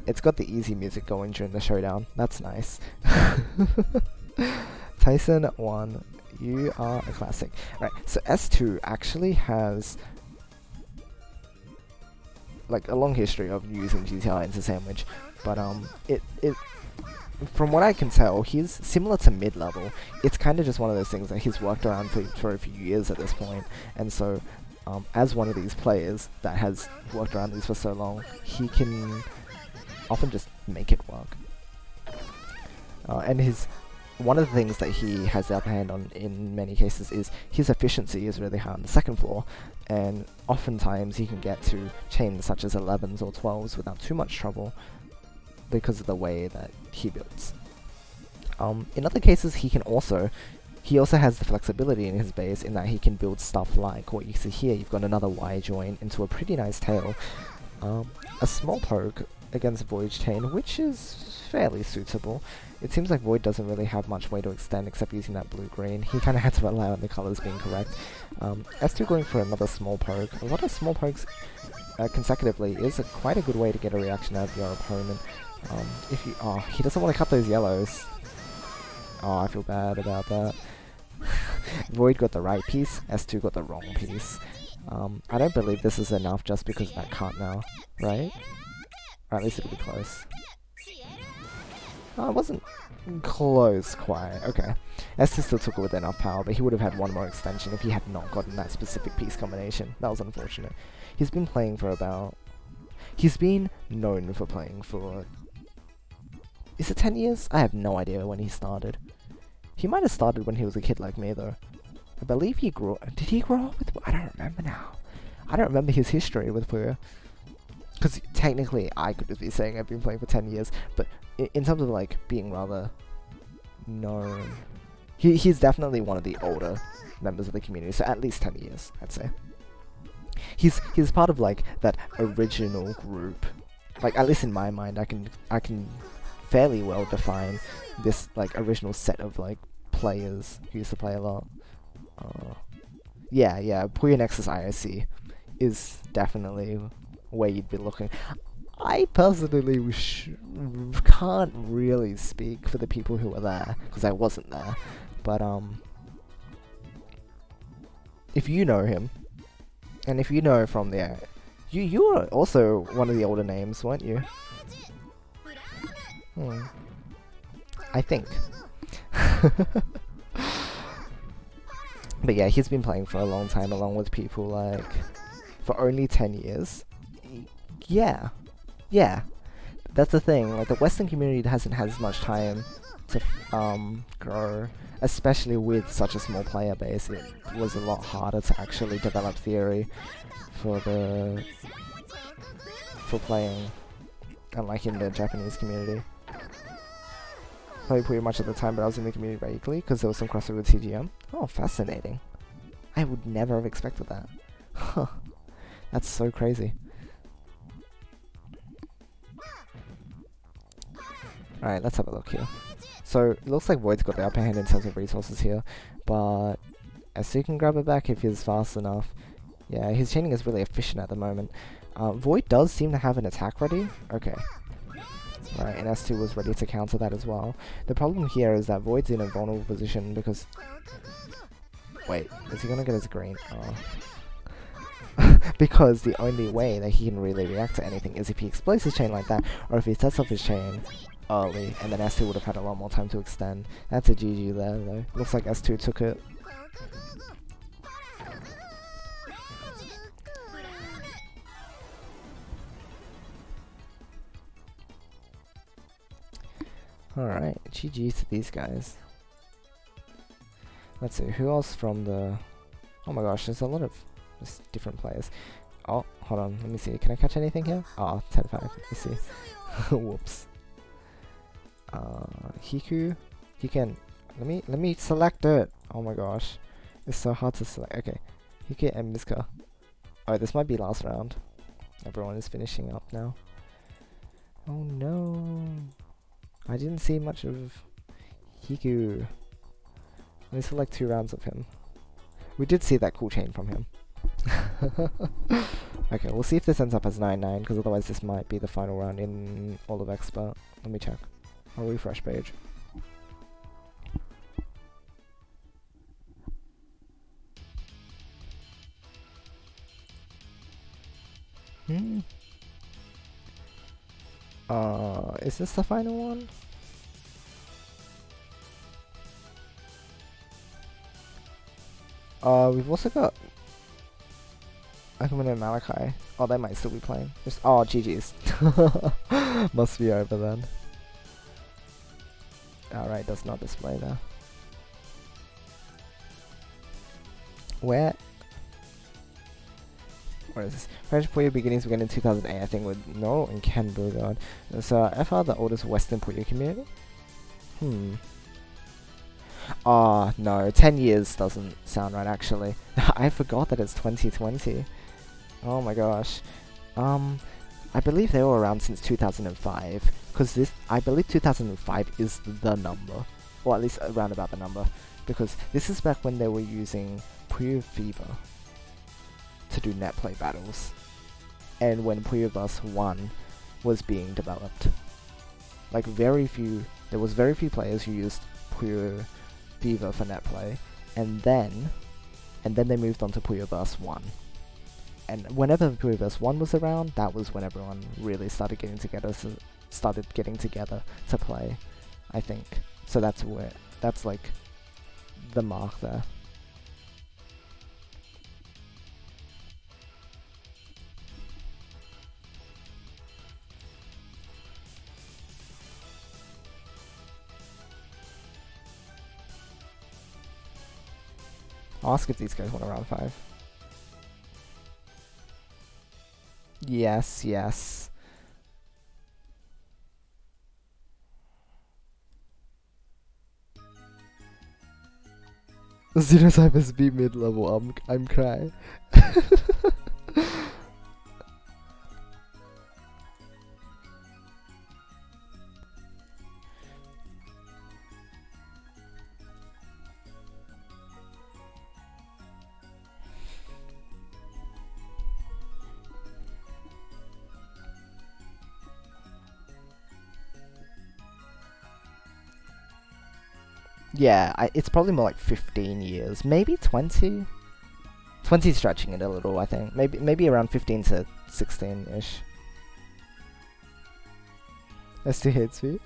It's got the easy music going during the showdown. That's nice. Tyson 1, you are a classic. Right, so S2 actually has like a long history of using GTI into sandwich, but it from what I can tell, he's similar to mid-level. It's kind of just one of those things that he's worked around for a few years at this point, and so as one of these players that has worked around these for so long, he can often just make it work. And one of the things that he has the upper hand on in many cases is his efficiency is really high on the second floor, and oftentimes he can get to chains such as 11s or 12s without too much trouble because of the way that he builds. In other cases, he also has the flexibility in his base in that he can build stuff like what you see here. You've got another Y join into a pretty nice tail, a small poke against Void's chain, which is fairly suitable. It seems like Void doesn't really have much way to extend except using that blue-green. He kind of had to rely on the colors being correct. S2 going for another small poke. A lot of small pokes consecutively is quite a good way to get a reaction out of your opponent. He doesn't want to cut those yellows. Oh, I feel bad about that. Void got the right piece, S2 got the wrong piece. I don't believe this is enough just because of that cut now, right? Or at least it'll be close. Oh, it wasn't close quite. Okay. S2 still took it with enough power, but he would have had one more extension if he had not gotten that specific piece combination. That was unfortunate. He's been playing for about... He's been known for playing for... Is it 10 years? I have no idea when he started. He might have started when he was a kid like me, though. I believe he grew... Did he grow up with... I don't remember now. I don't remember his history with Puyo. Because technically, I could just be saying I've been playing for 10 years, but in terms of, like, being rather known... He's definitely one of the older members of the community, so at least 10 years, I'd say. He's part of, like, that original group. Like, at least in my mind, I can fairly well define this, like, original set of, like, players who used to play a lot. Yeah, Puyo Nexus IOC is definitely where you'd be looking. I personally can't really speak for the people who were there, because I wasn't there, but if you know him, and if you know from there, you were also one of the older names, weren't you? I think. But yeah, he's been playing for a long time, along with people like, for only 10 years. Yeah. That's the thing, like, the Western community hasn't had as much time to grow, especially with such a small player base. It was a lot harder to actually develop theory for playing, unlike in the Japanese community. Played pretty much at the time, but I was in the community regularly because there was some crossover with TGM. Oh, fascinating. I would never have expected that. Huh. That's so crazy. Alright, let's have a look here. So, it looks like Void's got the upper hand in terms of resources here, but S2 can grab it back if he's fast enough. Yeah, his chaining is really efficient at the moment. Void does seem to have an attack ready. Okay. Right, and S2 was ready to counter that as well. The problem here is that Void's in a vulnerable position because... Wait, is he gonna get his green? Oh. Because the only way that he can really react to anything is if he explodes his chain like that, or if he sets off his chain early, and then S2 would have had a lot more time to extend. That's a GG there, though. Looks like S2 took it. Alright, GG to these guys. Let's see, who else from the... Oh my gosh, there's a lot of just different players. Oh, hold on, let me see. Can I catch anything here? Oh, 10-5. Let's see. Whoops. Hiku. You can. Let me select it. Oh my gosh, it's so hard to select. Okay, Hiku and Miska. Oh, this might be last round. Everyone is finishing up now. Oh no, I didn't see much of Hiku. Let me select 2 rounds of him. We did see that cool chain from him. Okay, we'll see if this ends up as 9-9, because otherwise this might be the final round in all of Expert. Let me check. I'll refresh page. Is this the final one? We've also got Akuma and Malachi. Oh, they might still be playing. Just GG's. Must be over then. Alright, does not display there. Where is this? French Puyo beginnings began in 2008, I think, with Noro and Ken Burgard. So, FR, the oldest Western Puyo community? No, 10 years doesn't sound right, actually. I forgot that it's 2020. Oh my gosh. I believe they were around since 2005, because I believe 2005 is the number, or at least around about the number, because this is back when they were using Puyo Fever to do net play battles, and when Puyo Bus 1 was being developed. Like there was very few players who used Puyo Fever for net play, and then they moved on to Puyo Bus 1. And whenever Puyo Bus 1 was around, that was when everyone really started getting together to play, I think. So that's like the mark there. I'll ask if these guys want a round 5. Yes, yes. Xenotypus B mid-level, I'm crying. Yeah, it's probably more like 15 years, maybe 20. 20 stretching it a little, I think. Maybe around 15 to 16-ish. ST hates me.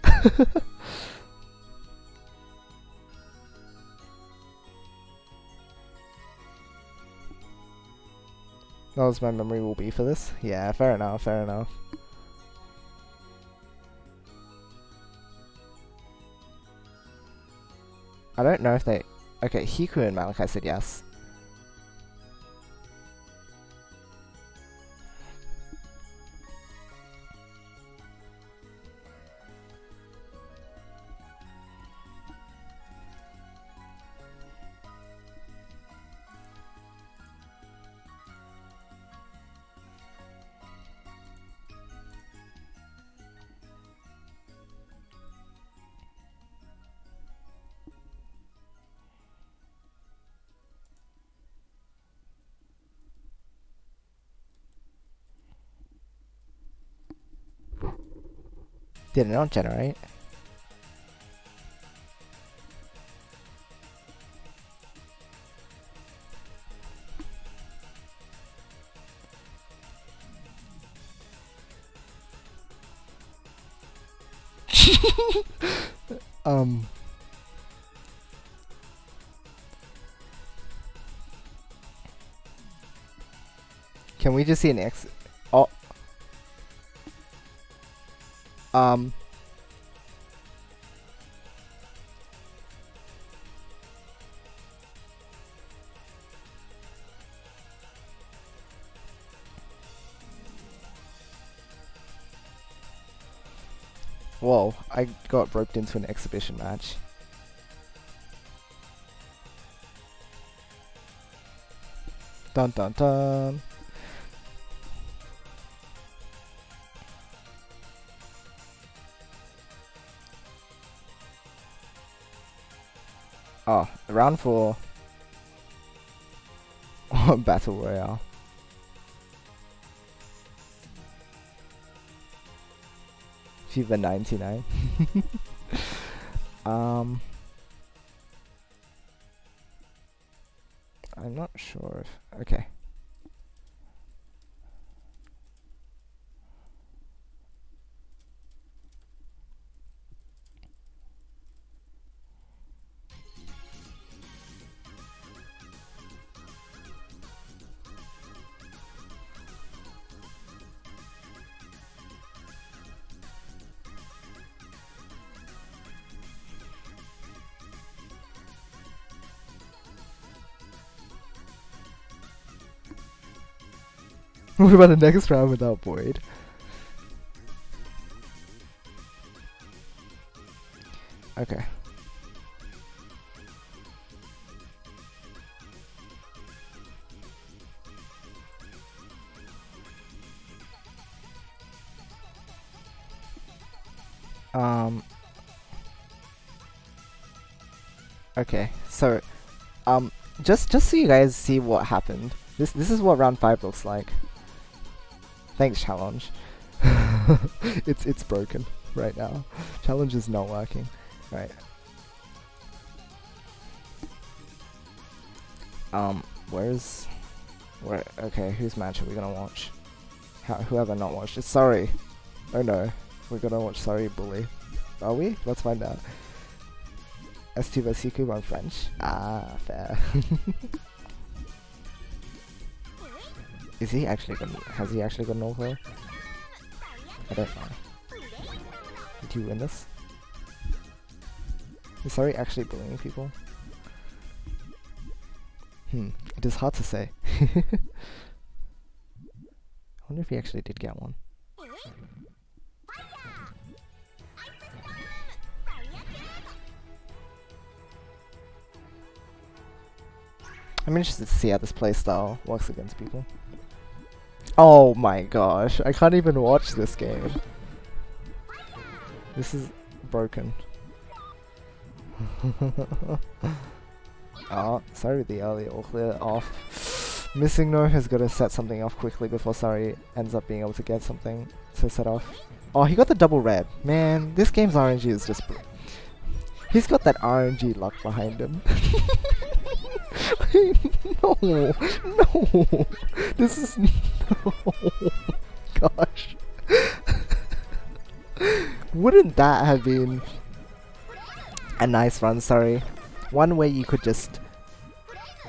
That was my memory will be for this. Yeah, fair enough, fair enough. I don't know if they... Okay, Hiku and Malachi said yes. Did it not generate? Can we just see an X? Oh. Whoa, I got roped into an exhibition match. Dun dun dun. Oh, round 4. Battle Royale. FIFA 99. I'm not sure if... Okay. What about the next round without Boyd? Okay. Okay, so, just so you guys see what happened. This is what round 5 looks like. Thanks, challenge. it's broken right now. Challenge is not working. Right. Okay, whose match are we gonna watch? Who have I not watched? It's Sorry. Oh no, we're gonna watch Sorry Bully. Are we? Let's find out. S2 Basiku on French. Ah, fair. Is he actually gonna... Has he actually got an all-player? I don't know. Did he win this? Is Sorry actually bullying people? It is hard to say. I wonder if he actually did get one. I'm interested to see how this playstyle works against people. Oh my gosh, I can't even watch this game. This is broken. Oh, sorry with the early all clear off. Missing No has got to set something off quickly before Sorry ends up being able to get something to set off. Oh, he got the double red. Man, this game's RNG is just... He's got that RNG luck behind him. No, no, this is... No, gosh. Wouldn't that have been a nice run, Sorry? One where you could just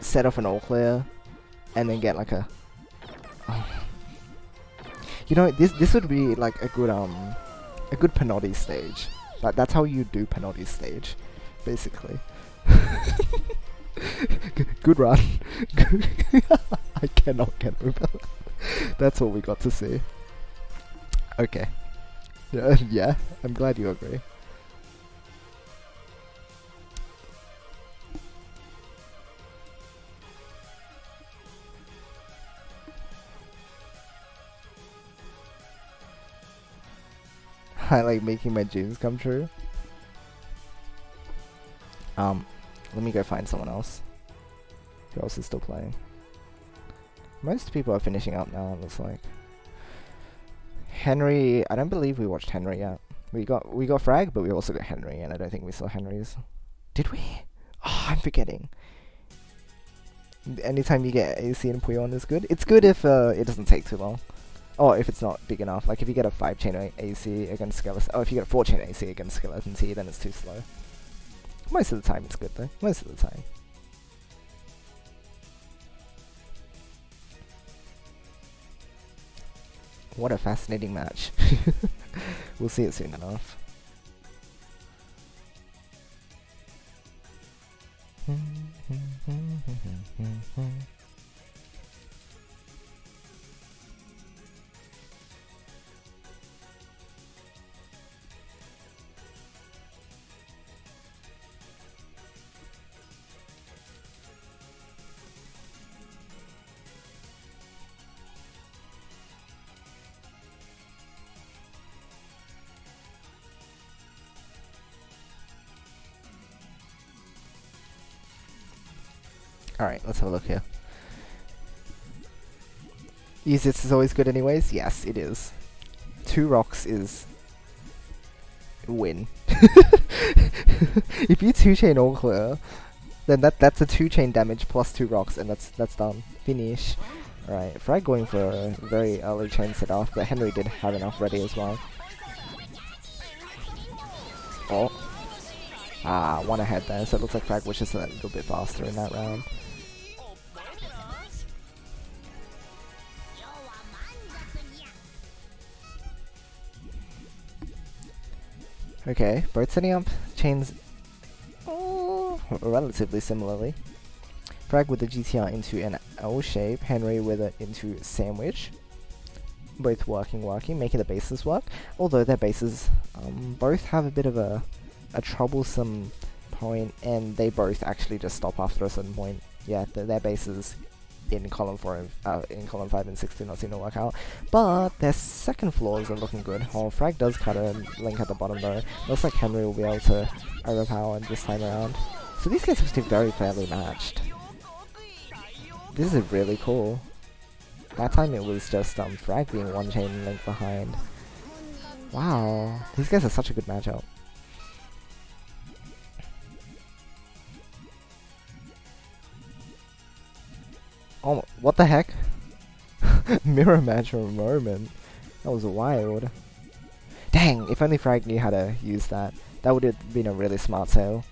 set off an all clear and then get like a... Oh. You know, this would be like a good Penotti stage. Like, that's how you do Penotti stage, basically. Good run. I cannot get over that. That's all we got to see. Okay. Yeah, I'm glad you agree. I like making my dreams come true. Let me go find someone else. Who else is still playing? Most people are finishing up now, it looks like. Henry, I don't believe we watched Henry yet. We got Frag, but we also got Henry, and I don't think we saw Henry's. Did we? Oh, I'm forgetting. Anytime you get AC and Puyo on is good. It's good if it doesn't take too long. Or if it's not big enough. Like if you get a 5-chain AC against Skeleton, or if you get a 4-chain AC against Skeleton T, then it's too slow. Most of the time it's good though. Most of the time. What a fascinating match. We'll see it soon enough. Alright, let's have a look here. Easiest is always good anyways? Yes, it is. 2 rocks is... win. If you 2-chain all clear, then that's a 2-chain damage plus 2 rocks, and that's done. Finish. Alright, Frag going for a very early chain set off, but Henry did have enough ready as well. Oh. Ah, one ahead there, so it looks like Frag was just a little bit faster in that round. Okay, both setting up chains relatively similarly. Frag with the GTR into an L shape, Henry with it into sandwich. Both working, making the bases work. Although their bases both have a bit of a troublesome point, and they both actually just stop after a certain point. Yeah, their bases in column 5 and 6 do not seem to work out. But their second floors are looking good. Oh, Frag does cut a link at the bottom though. Looks like Henry will be able to overpower this time around. So these guys are actually very fairly matched. This is really cool. That time it was just Frag being 1 chain link behind. Wow, these guys are such a good matchup. Oh, what the heck? Mirror match for a moment. That was wild. Dang, if only Frag knew how to use that. That would have been a really smart sale.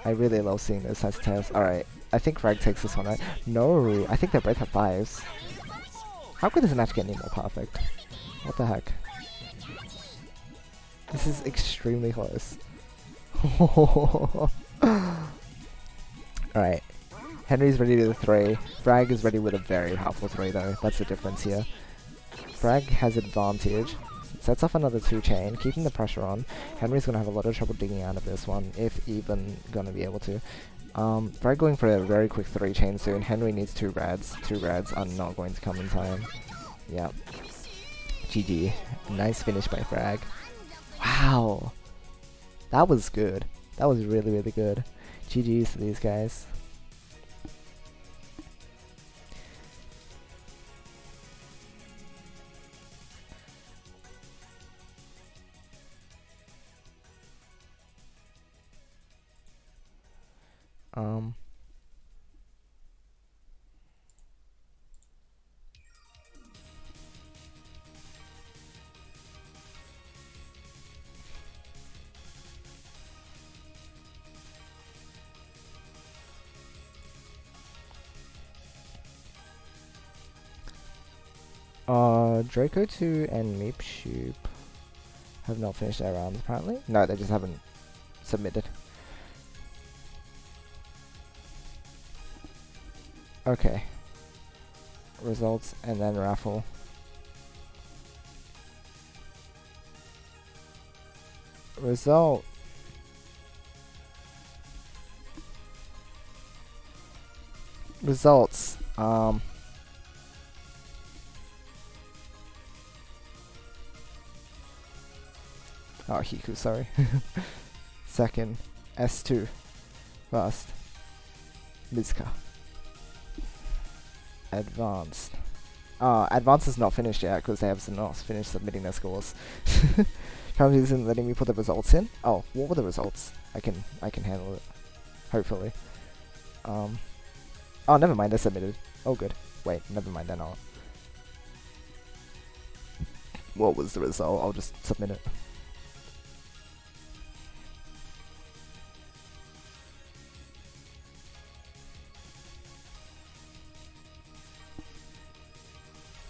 I really love seeing those types of tails. Alright, I think Frag takes this one, right? No, I think they both have 5s. How could this match get any more perfect? What the heck? This is extremely close. Alright. Henry's ready with a 3. Frag is ready with a very powerful 3 though. That's the difference here. Frag has advantage. Sets off another 2-chain, keeping the pressure on. Henry's gonna have a lot of trouble digging out of this one, if even gonna be able to. Frag going for a very quick 3-chain soon. Henry needs 2 rads. 2 rads are not going to come in time. Yep. GG. Nice finish by Frag. Wow. That was good. That was really, really good. GG's to these guys. Draco 2 and Meep Shoop have not finished their rounds apparently. No, they just haven't submitted. Okay. Results and then raffle. Result. Results. Oh, Hiku, sorry. Second, S2. First, Mizuka. Advanced. Advanced is not finished yet because they have not finished submitting their scores. Currently isn't letting me put the results in. Oh, what were the results? I can handle it. Hopefully. Oh, never mind, they're submitted. Oh, good. Wait, never mind, they're not. What was the result? I'll just submit it.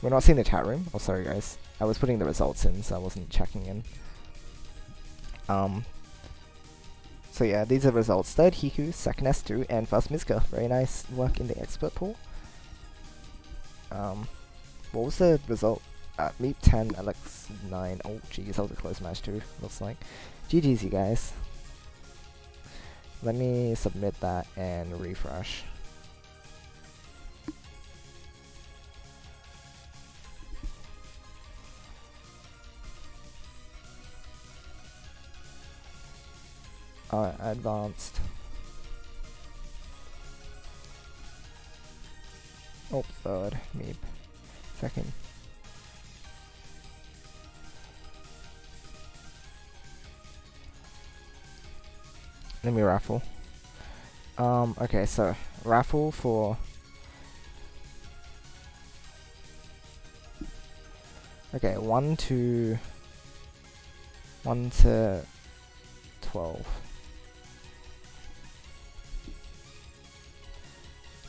We're not seeing the chat room. Oh, sorry guys. I was putting the results in, so I wasn't checking in. So yeah, these are the results. Third Hiku, second S2, and first Mizuka. Very nice work in the expert pool. What was the result? Meep 10, Alex 9. Oh geez, that was a close match too, looks like. GG's you guys. Let me submit that and refresh. Advanced. Oh, third. Meep. Second. Let me raffle. Okay, so raffle for. Okay, 1 to 12.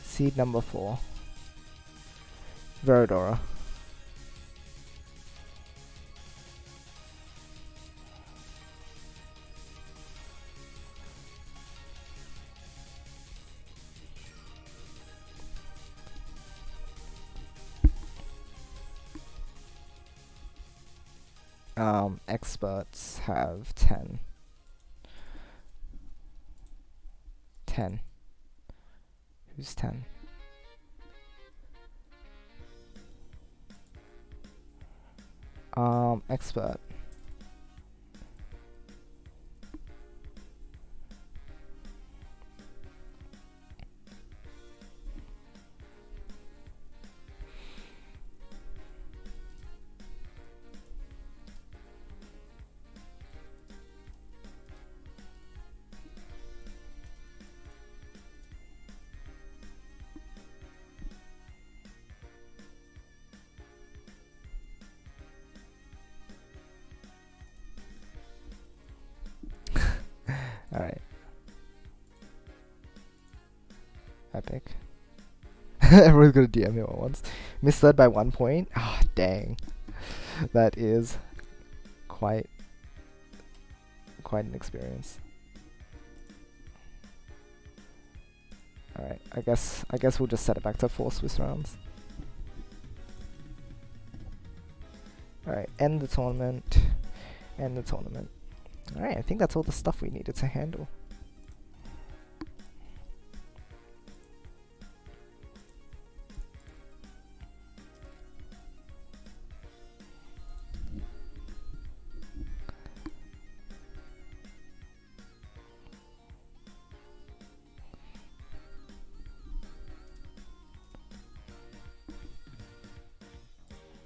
Seed number 4. Verodora. Experts have 10. 10. Who's 10? Expert. Alright. Epic. Everyone's gonna DM him at once. Misled by 1 point? Ah, dang. That is quite an experience. Alright, I guess we'll just set it back to 4 Swiss rounds. Alright, end the tournament. End the tournament. Alright, I think that's all the stuff we needed to handle.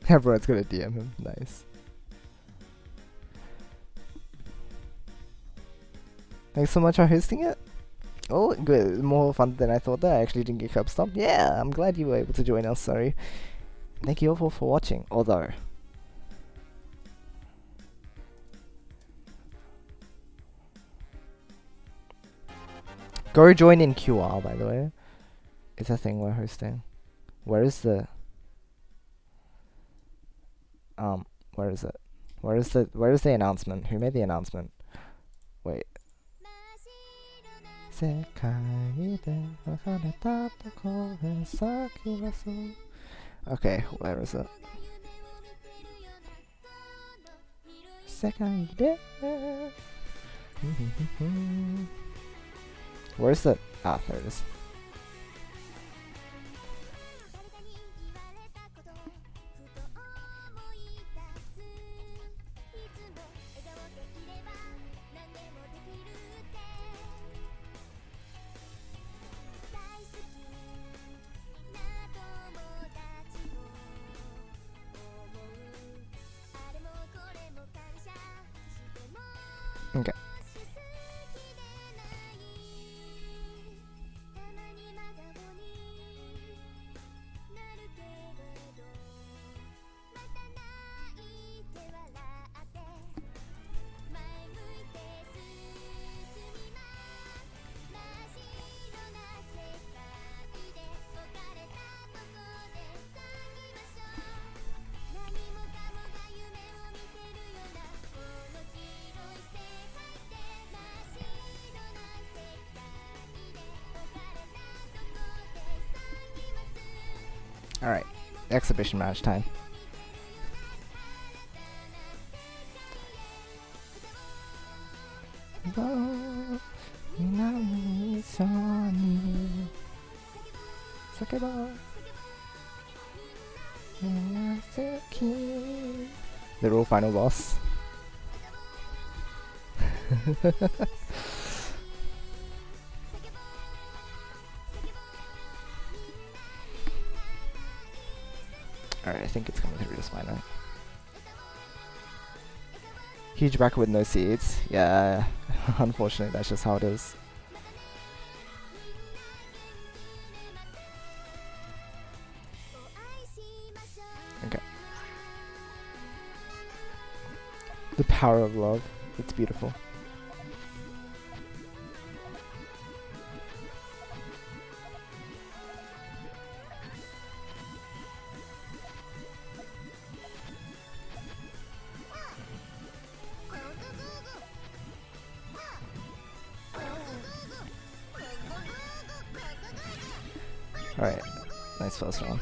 Everyone's gonna DM him. Nice. Thanks so much for hosting it. Oh, good. More fun than I thought that. I actually didn't get cup stomped. Yeah, I'm glad you were able to join us, sorry. Thank you all for watching. Although, go join in QR, by the way. It's a thing we're hosting. Where is the... where is it? Where is the announcement? Who made the announcement? Wait. Okay, where is it? Where's the... Ah, there it is. Okay. Alright, exhibition match time. The real final boss. Alright, I think it's coming through just fine, right? Huge bracket with no seeds. Yeah, unfortunately that's just how it is. Okay. The power of love. It's beautiful. Alright, nice first round.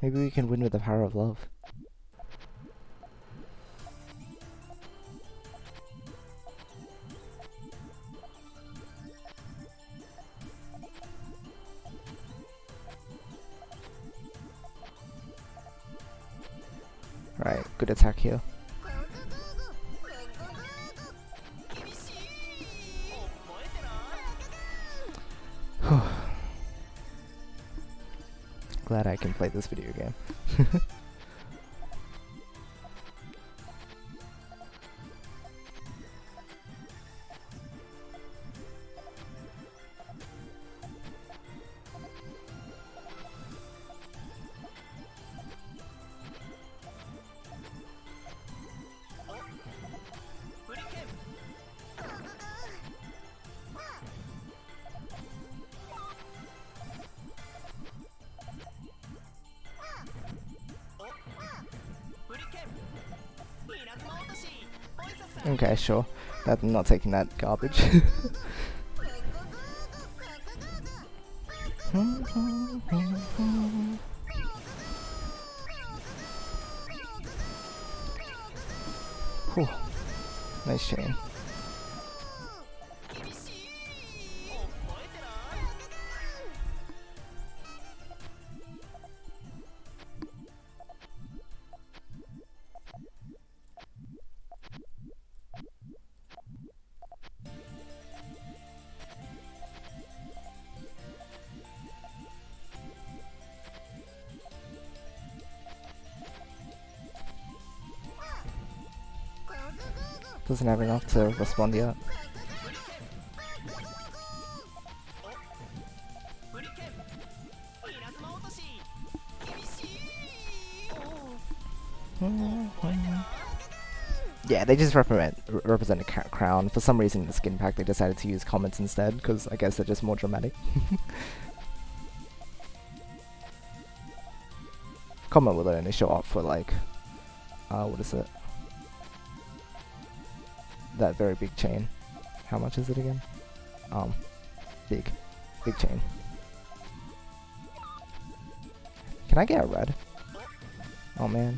Maybe we can win with the power of love. Right, good attack here. Glad I can play this video game. Okay, sure. I'm not taking that garbage. Whew. Nice chain. Doesn't have enough to respond yet. Yeah, they just represent a crown. For some reason in the skin pack they decided to use comments instead, because I guess they're just more dramatic. Comment will only show up for like, what is it? That very big chain. How much is it again? Big chain. Can I get a red? Oh man.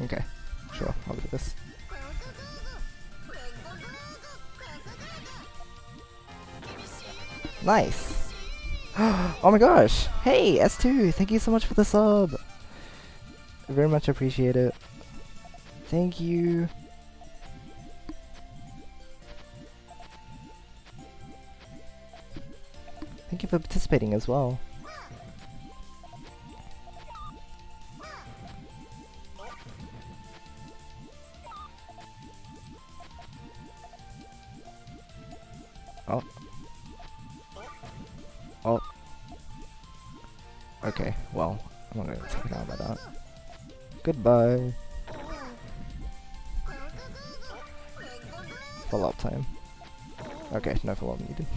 Okay, sure, I'll do this. Nice! Oh my gosh! Hey, S2! Thank you so much for the sub! Very much appreciate it. Thank you! Thank you for participating as well. Oh. Oh. Okay, well, I'm not gonna take it out by that. Goodbye. Follow-up time. Okay, no follow-up needed.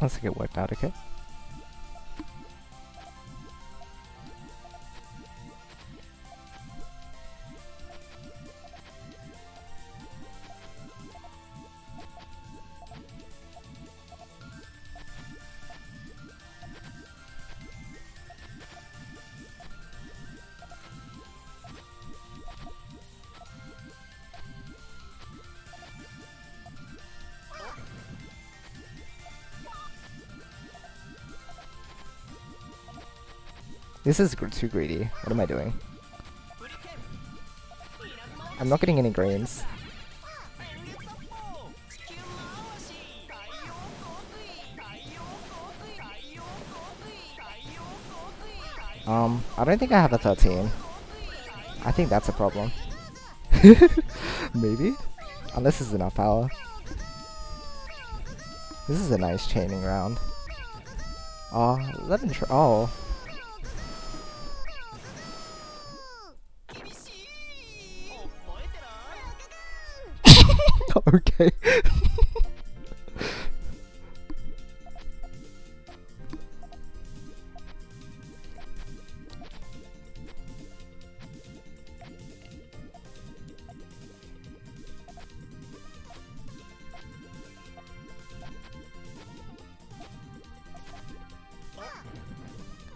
Let's get wiped out, okay? This is too greedy. What am I doing? I'm not getting any greens. I don't think I have a 13. I think that's a problem. Maybe? Unless it's enough power. This is a nice chaining round. Oh, let him try. Oh. Okay.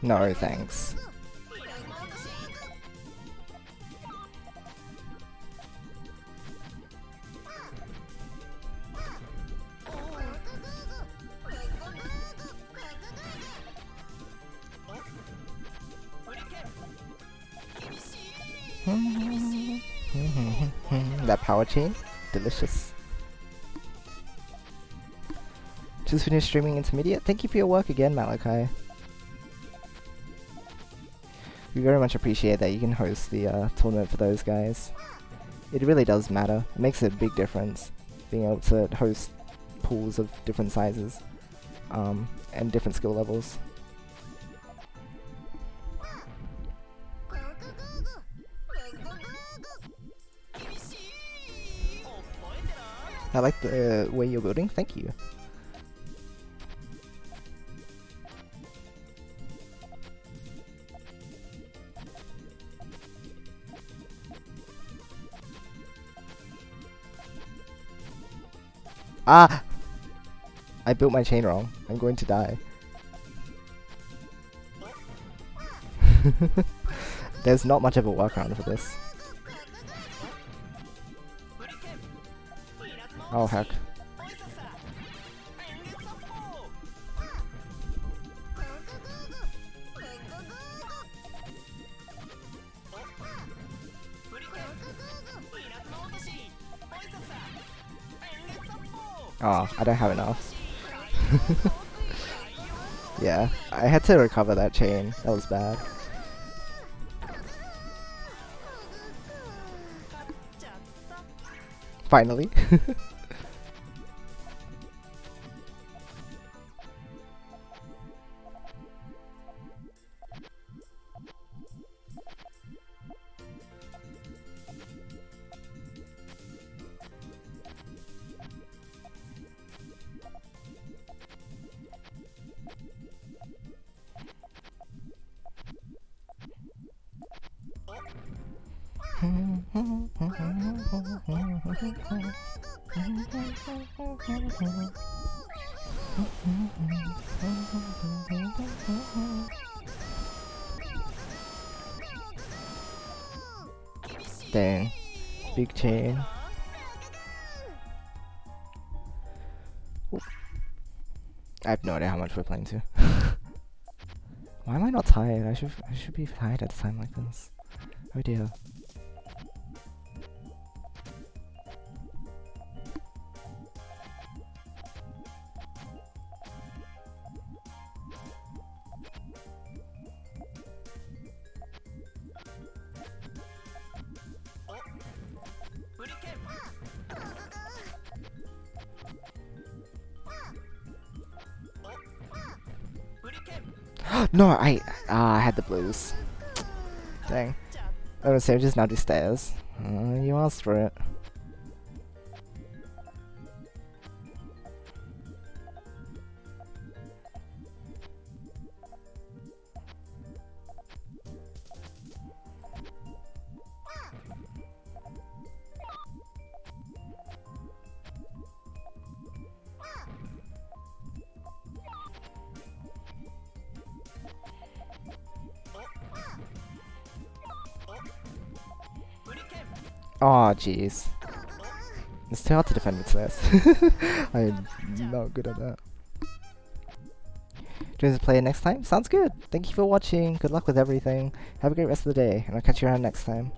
No, thanks. That power chain? Delicious. Just finished streaming Intermediate. Thank you for your work again, Malachi. We very much appreciate that you can host the tournament for those guys. It really does matter. It makes a big difference being able to host pools of different sizes and different skill levels. I like the way you're building. Thank you. Ah! I built my chain wrong. I'm going to die. There's not much of a workaround for this. Oh heck. Oh, I don't have enough. Yeah, I had to recover that chain. That was bad. Finally. Dang. Big chain. Oof. I have no idea how much we're playing to. Why am I not tired? I should be tired at a time like this. Oh dear. No, I had the blues. Dang. Oh, so just now do stairs. You asked for it. Aw, jeez. It's too hard to defend with this. I'm not good at that. Join us play next time? Sounds good. Thank you for watching. Good luck with everything. Have a great rest of the day, and I'll catch you around next time.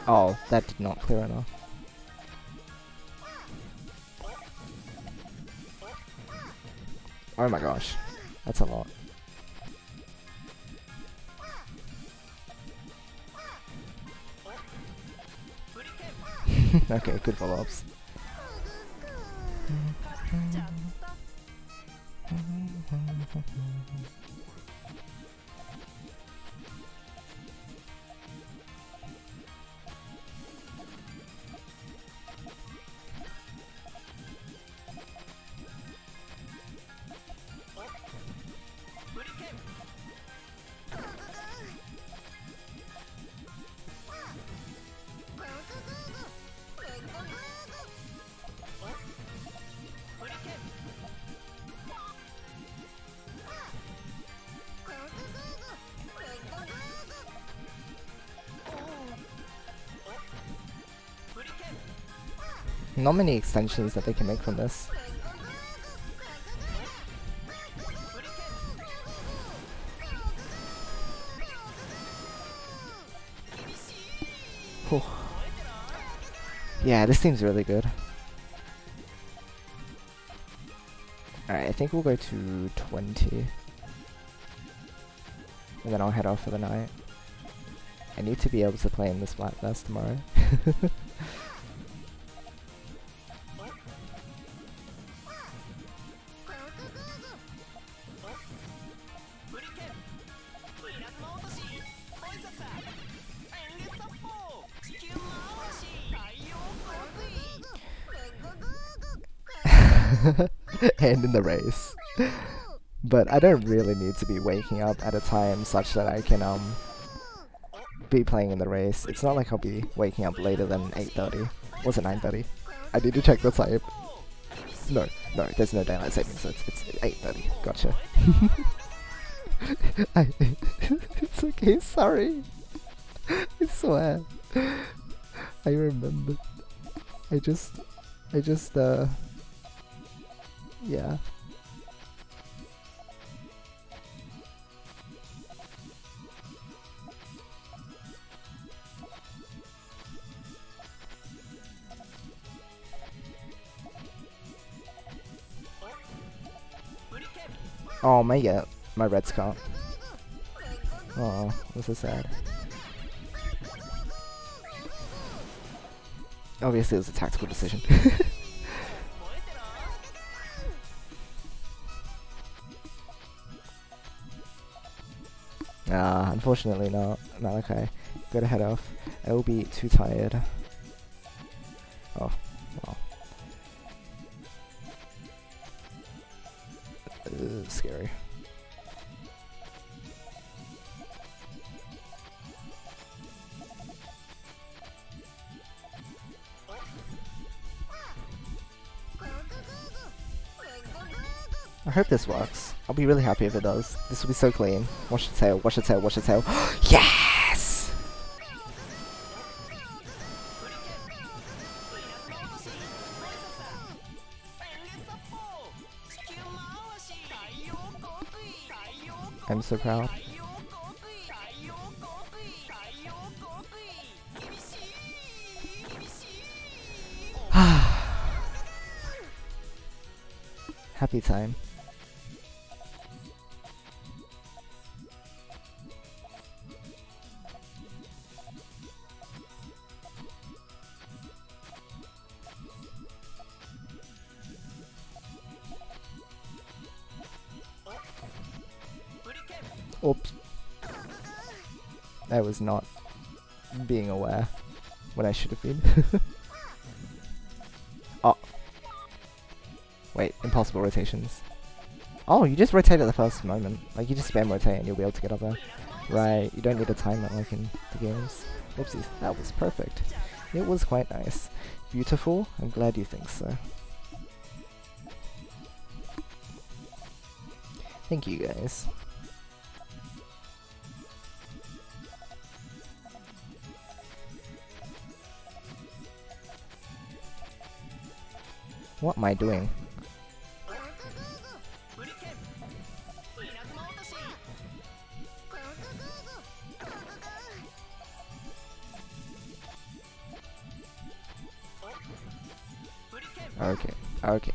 Oh, that did not clear enough. Oh my gosh, that's a lot. Okay, good follow-ups. Not many extensions that they can make from this. Whew. Yeah, this seems really good. Alright, I think we'll go to 20. And then I'll head off for the night. I need to be able to play in this flat vest tomorrow. And in the race. But I don't really need to be waking up at a time such that I can be playing in the race. It's not like I'll be waking up later than 8:30. Was it 9:30? I need to check the time. No, there's no daylight saving, so it's 8:30. Gotcha. It's okay, sorry. I swear. I remember. I just yeah. Oh, my red scarf. Oh, this is sad. Obviously, it was a tactical decision. Unfortunately not. Malachi, gotta head off. I will be too tired. Oh, well. Scary. I hope this works. I'll be really happy if it does. This will be so clean. Watch the tail, watch the tail, watch the tail. Yes! I'm so proud. Happy time. Oops. I was not being aware when I should have been. Oh. Wait, impossible rotations. Oh, you just rotate at the first moment. Like, you just spam rotate and you'll be able to get up there. Right, you don't need to time it like in the games. Oopsies, that was perfect. It was quite nice. Beautiful, I'm glad you think so. Thank you guys. What am I doing? Okay, okay.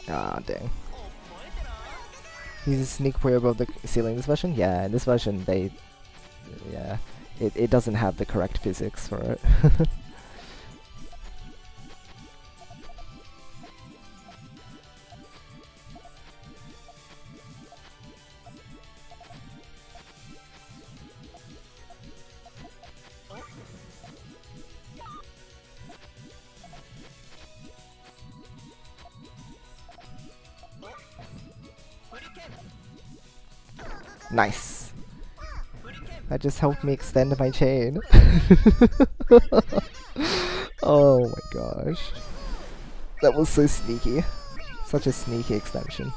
Ah, dang. He's a sneak Puyo above the ceiling this version? Yeah, in this version they... Yeah, it doesn't have the correct physics for it. Nice. That just helped me extend my chain. Oh my gosh. That was so sneaky. Such a sneaky extension.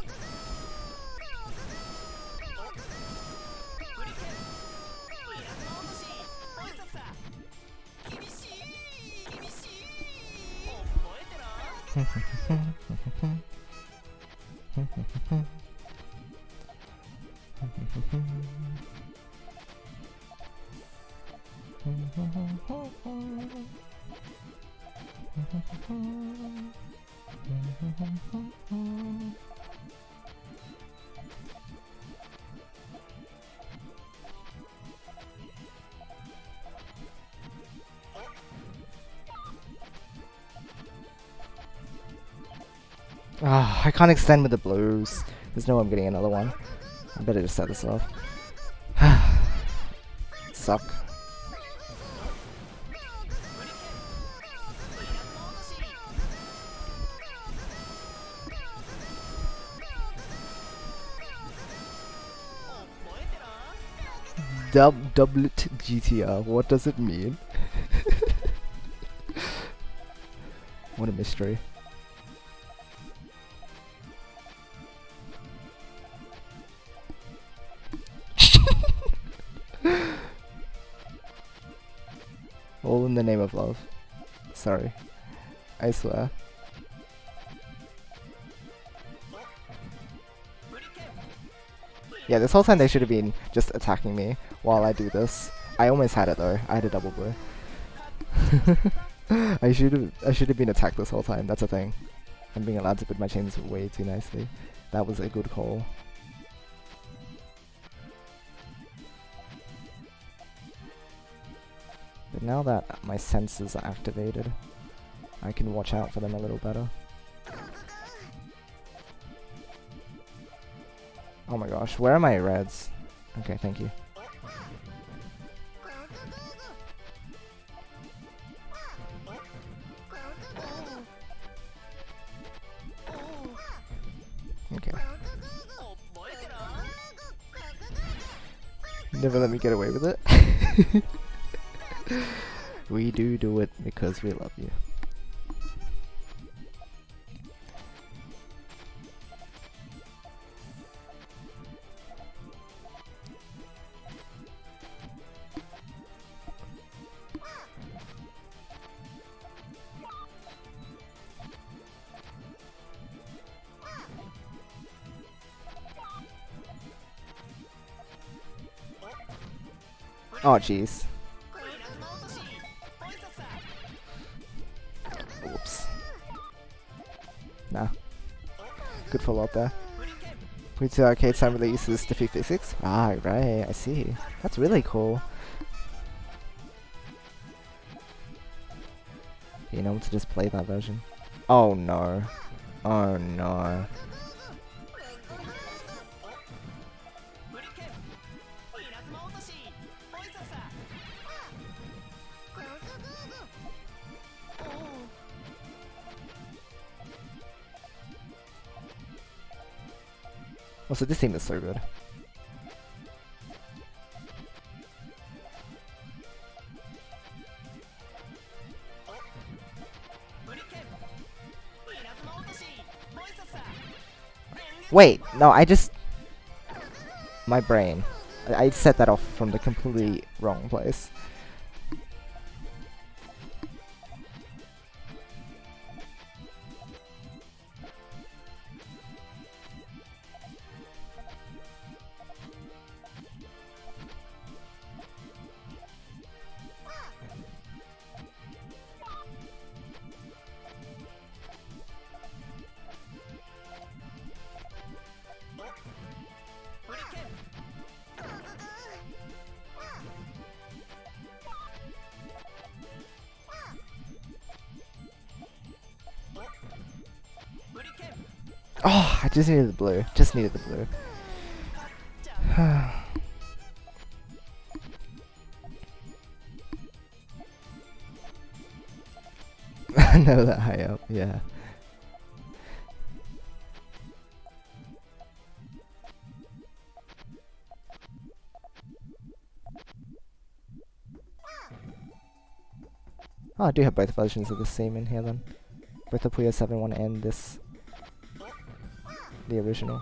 Ah, I can't extend with the blues. There's no way I'm getting another one. I better just set this off. Suck. Doublet GTR, what does it mean? What a mystery. All in the name of love. Sorry. I swear. Yeah, this whole time they should have been just attacking me while I do this. I almost had it though. I had a double blow. I should have been attacked this whole time. That's a thing. I'm being allowed to put my chains way too nicely. That was a good call. But now that my senses are activated, I can watch out for them a little better. Oh my gosh, where are my reds? Okay, thank you. Okay. Never let me get away with it. We do it because we love you. Oh jeez. Oops. Nah. Good follow up there. Puyo Arcade Time releases to 56? Ah, right, I see. That's really cool. You know, to just play that version. Oh no. Oh no. Also, this team is so good. Wait, no, I just... My brain. I set that off from the completely wrong place. Oh, I just needed the blue. Just needed the blue. I know that high up, yeah. Oh, I do have both versions of the same in here then. Both the Puyo 7 one and this. The original.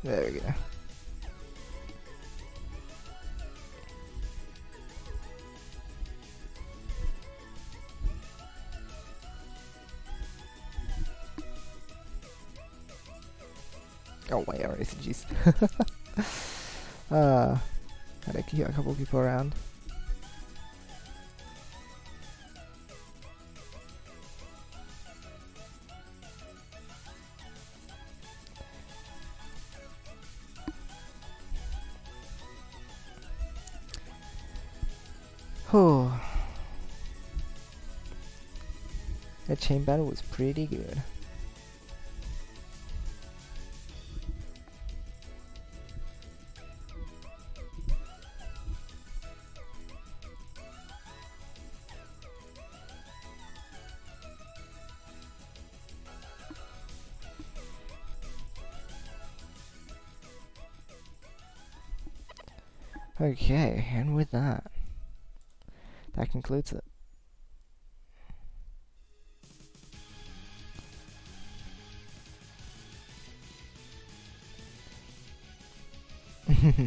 There we go. Oh wait, RCGs. Had a couple people around. Oh, that chain battle was pretty good. Okay, and with that concludes it.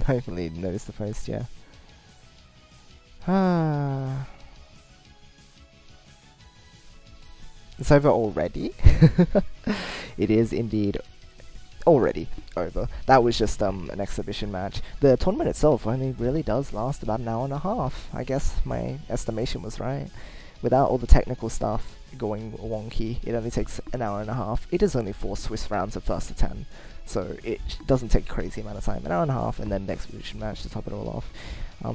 Hopefully he knows the post, yeah. It's over already? It is indeed already over. That was just an exhibition match. The tournament itself only really does last about an hour and a half. I guess my estimation was right. without all the technical stuff going wonky, it only takes an hour and a half. It is only 4 Swiss rounds of first to 10, so it doesn't take a crazy amount of time. An hour and a half, and then the expedition match to top it all off.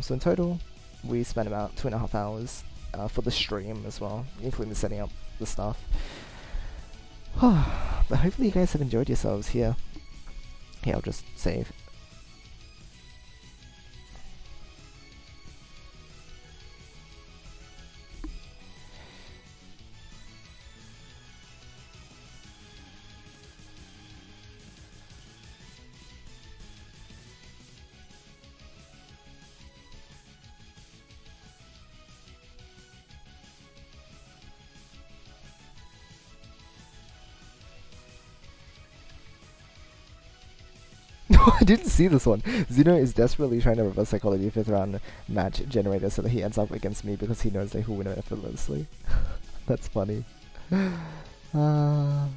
So in total, we spent about 2.5 hours for the stream as well, including setting up the stuff. But hopefully you guys have enjoyed yourselves here. Here, I'll just save. No, I didn't see this one. Zeno is desperately trying to reverse psychology 5th round match generator so that he ends up against me because he knows that he'll win it effortlessly. That's funny. Alright.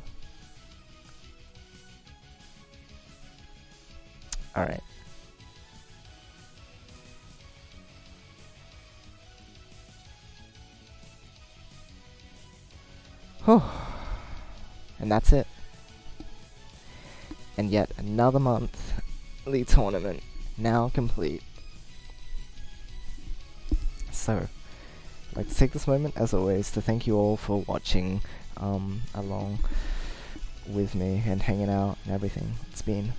And that's it. And yet another monthly tournament now complete. So, I'd like to take this moment, as always, to thank you all for watching along with me and hanging out and everything. It's been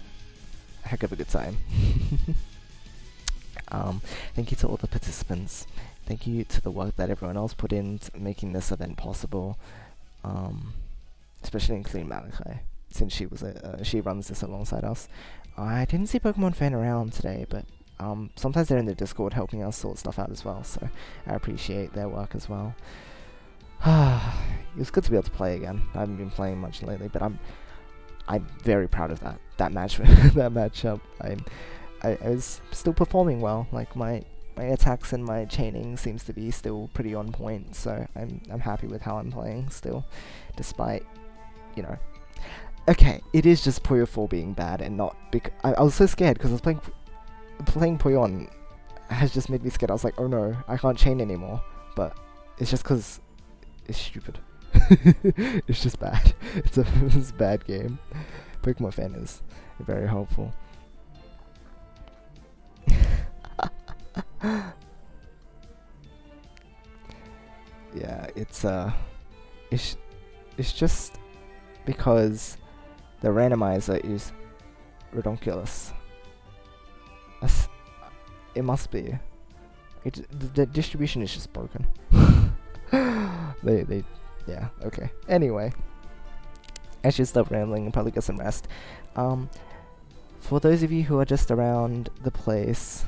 a heck of a good time. Thank you to all the participants. Thank you to the work that everyone else put into making this event possible, especially including Malachi, since she runs this alongside us. I didn't see Pokemon Fan around today, but sometimes they're in the Discord helping us sort stuff out as well, so I appreciate their work as well. It was good to be able to play again. I haven't been playing much lately, but I'm very proud of that match that matchup. I was still performing well. Like my attacks and my chaining seems to be still pretty on point, so I'm happy with how I'm playing still, despite, you know. Okay, it is just Puyo 4 being bad and not I was so scared because I was playing Puyon has just made me scared. I was like, oh no, I can't chain anymore. But it's just because it's stupid. It's just bad. It's a bad game. Pokemon Fan is very helpful. Yeah, it's just because the randomizer is ridiculous. It must be. The distribution is just broken. Yeah, okay. Anyway, I should stop rambling and probably get some rest. For those of you who are just around the place,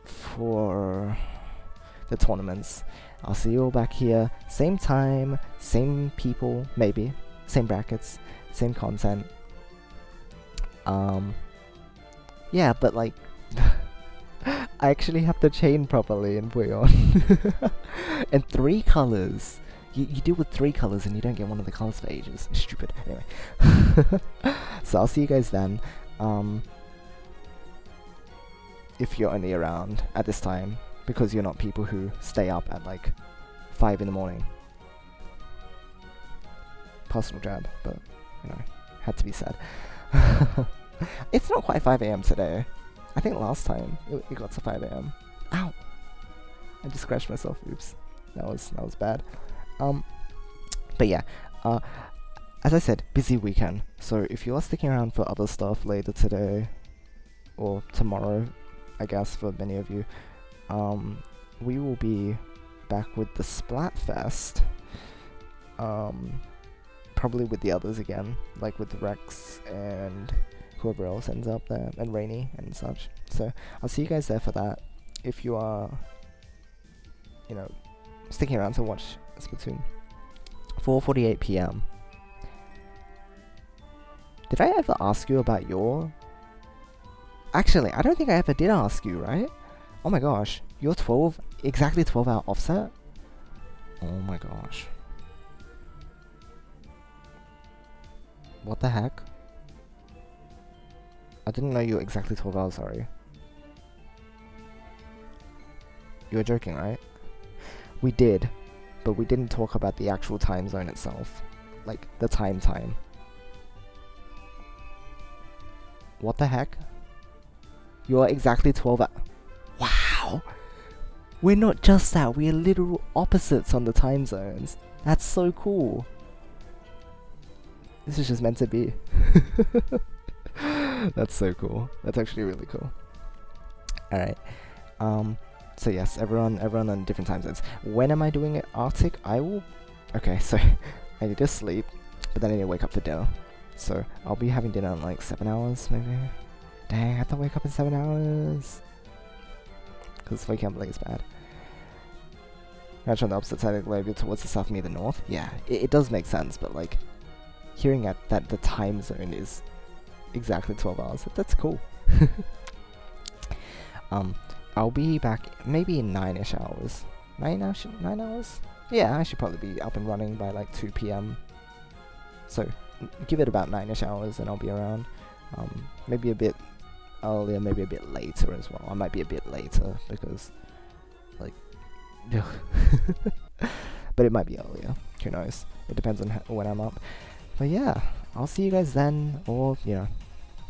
for the tournaments, I'll see you all back here, same time, same people, maybe, same brackets, same content. Yeah, but like, I actually have to chain properly in Puyon. And 3 colors. You deal with 3 colors and you don't get one of the colors for ages. It's stupid. Anyway. So I'll see you guys then. If you're only around at this time, because you're not people who stay up at like 5 in the morning. Personal jab, but you know, had to be said. It's not quite 5 AM today. I think last time it got to 5 AM. Ow! I just scratched myself. Oops. That was bad. But yeah, as I said, busy weekend. So if you are sticking around for other stuff later today, or tomorrow, I guess for many of you, we will be back with the Splatfest. Probably with the others again, like with Rex and whoever else ends up there, and Rainy and such. So I'll see you guys there for that. If you are, you know, sticking around to watch Splatoon. 4:48 PM. Did I ever ask you about your... Actually, I don't think I ever did ask you, right? Oh my gosh, you're 12, exactly 12 hour offset? Oh my gosh. What the heck? I didn't know you were exactly 12 hours, sorry. You were joking, right? We did, but we didn't talk about the actual time zone itself. Like, the time. What the heck? You're exactly 12 Wow! We're not just that, we're literal opposites on the time zones. That's so cool. This is just meant to be. That's so cool. That's actually really cool. Alright. So yes, everyone on different time zones. When am I doing it Arctic? I will... Okay, so I need to sleep, but then I need to wake up for dinner. So I'll be having dinner in like 7 hours, maybe? Dang, I have to wake up in 7 hours. Because waking up late is bad. Actually on the opposite side of the globe, towards the south, me the north. Yeah, it does make sense, but like, hearing that the time zone is exactly 12 hours, that's cool. I'll be back maybe in 9-ish hours. 9 hours? Yeah, I should probably be up and running by like 2 PM. So, give it about 9-ish hours and I'll be around. Maybe a bit earlier, maybe a bit later as well. I might be a bit later because, like, but it might be earlier. Who knows? It depends on when I'm up. But yeah, I'll see you guys then, or, you know,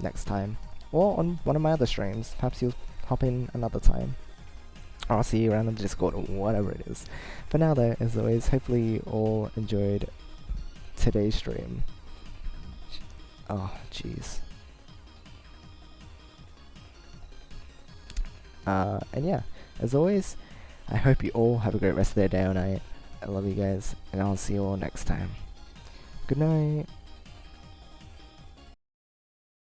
next time. Or on one of my other streams. Perhaps you'll hop in another time. Or I'll see you around on the Discord, or whatever it is. For now though, as always, hopefully you all enjoyed today's stream. Oh, jeez. And yeah, as always, I hope you all have a great rest of their day or night. I love you guys, and I'll see you all next time. Good night.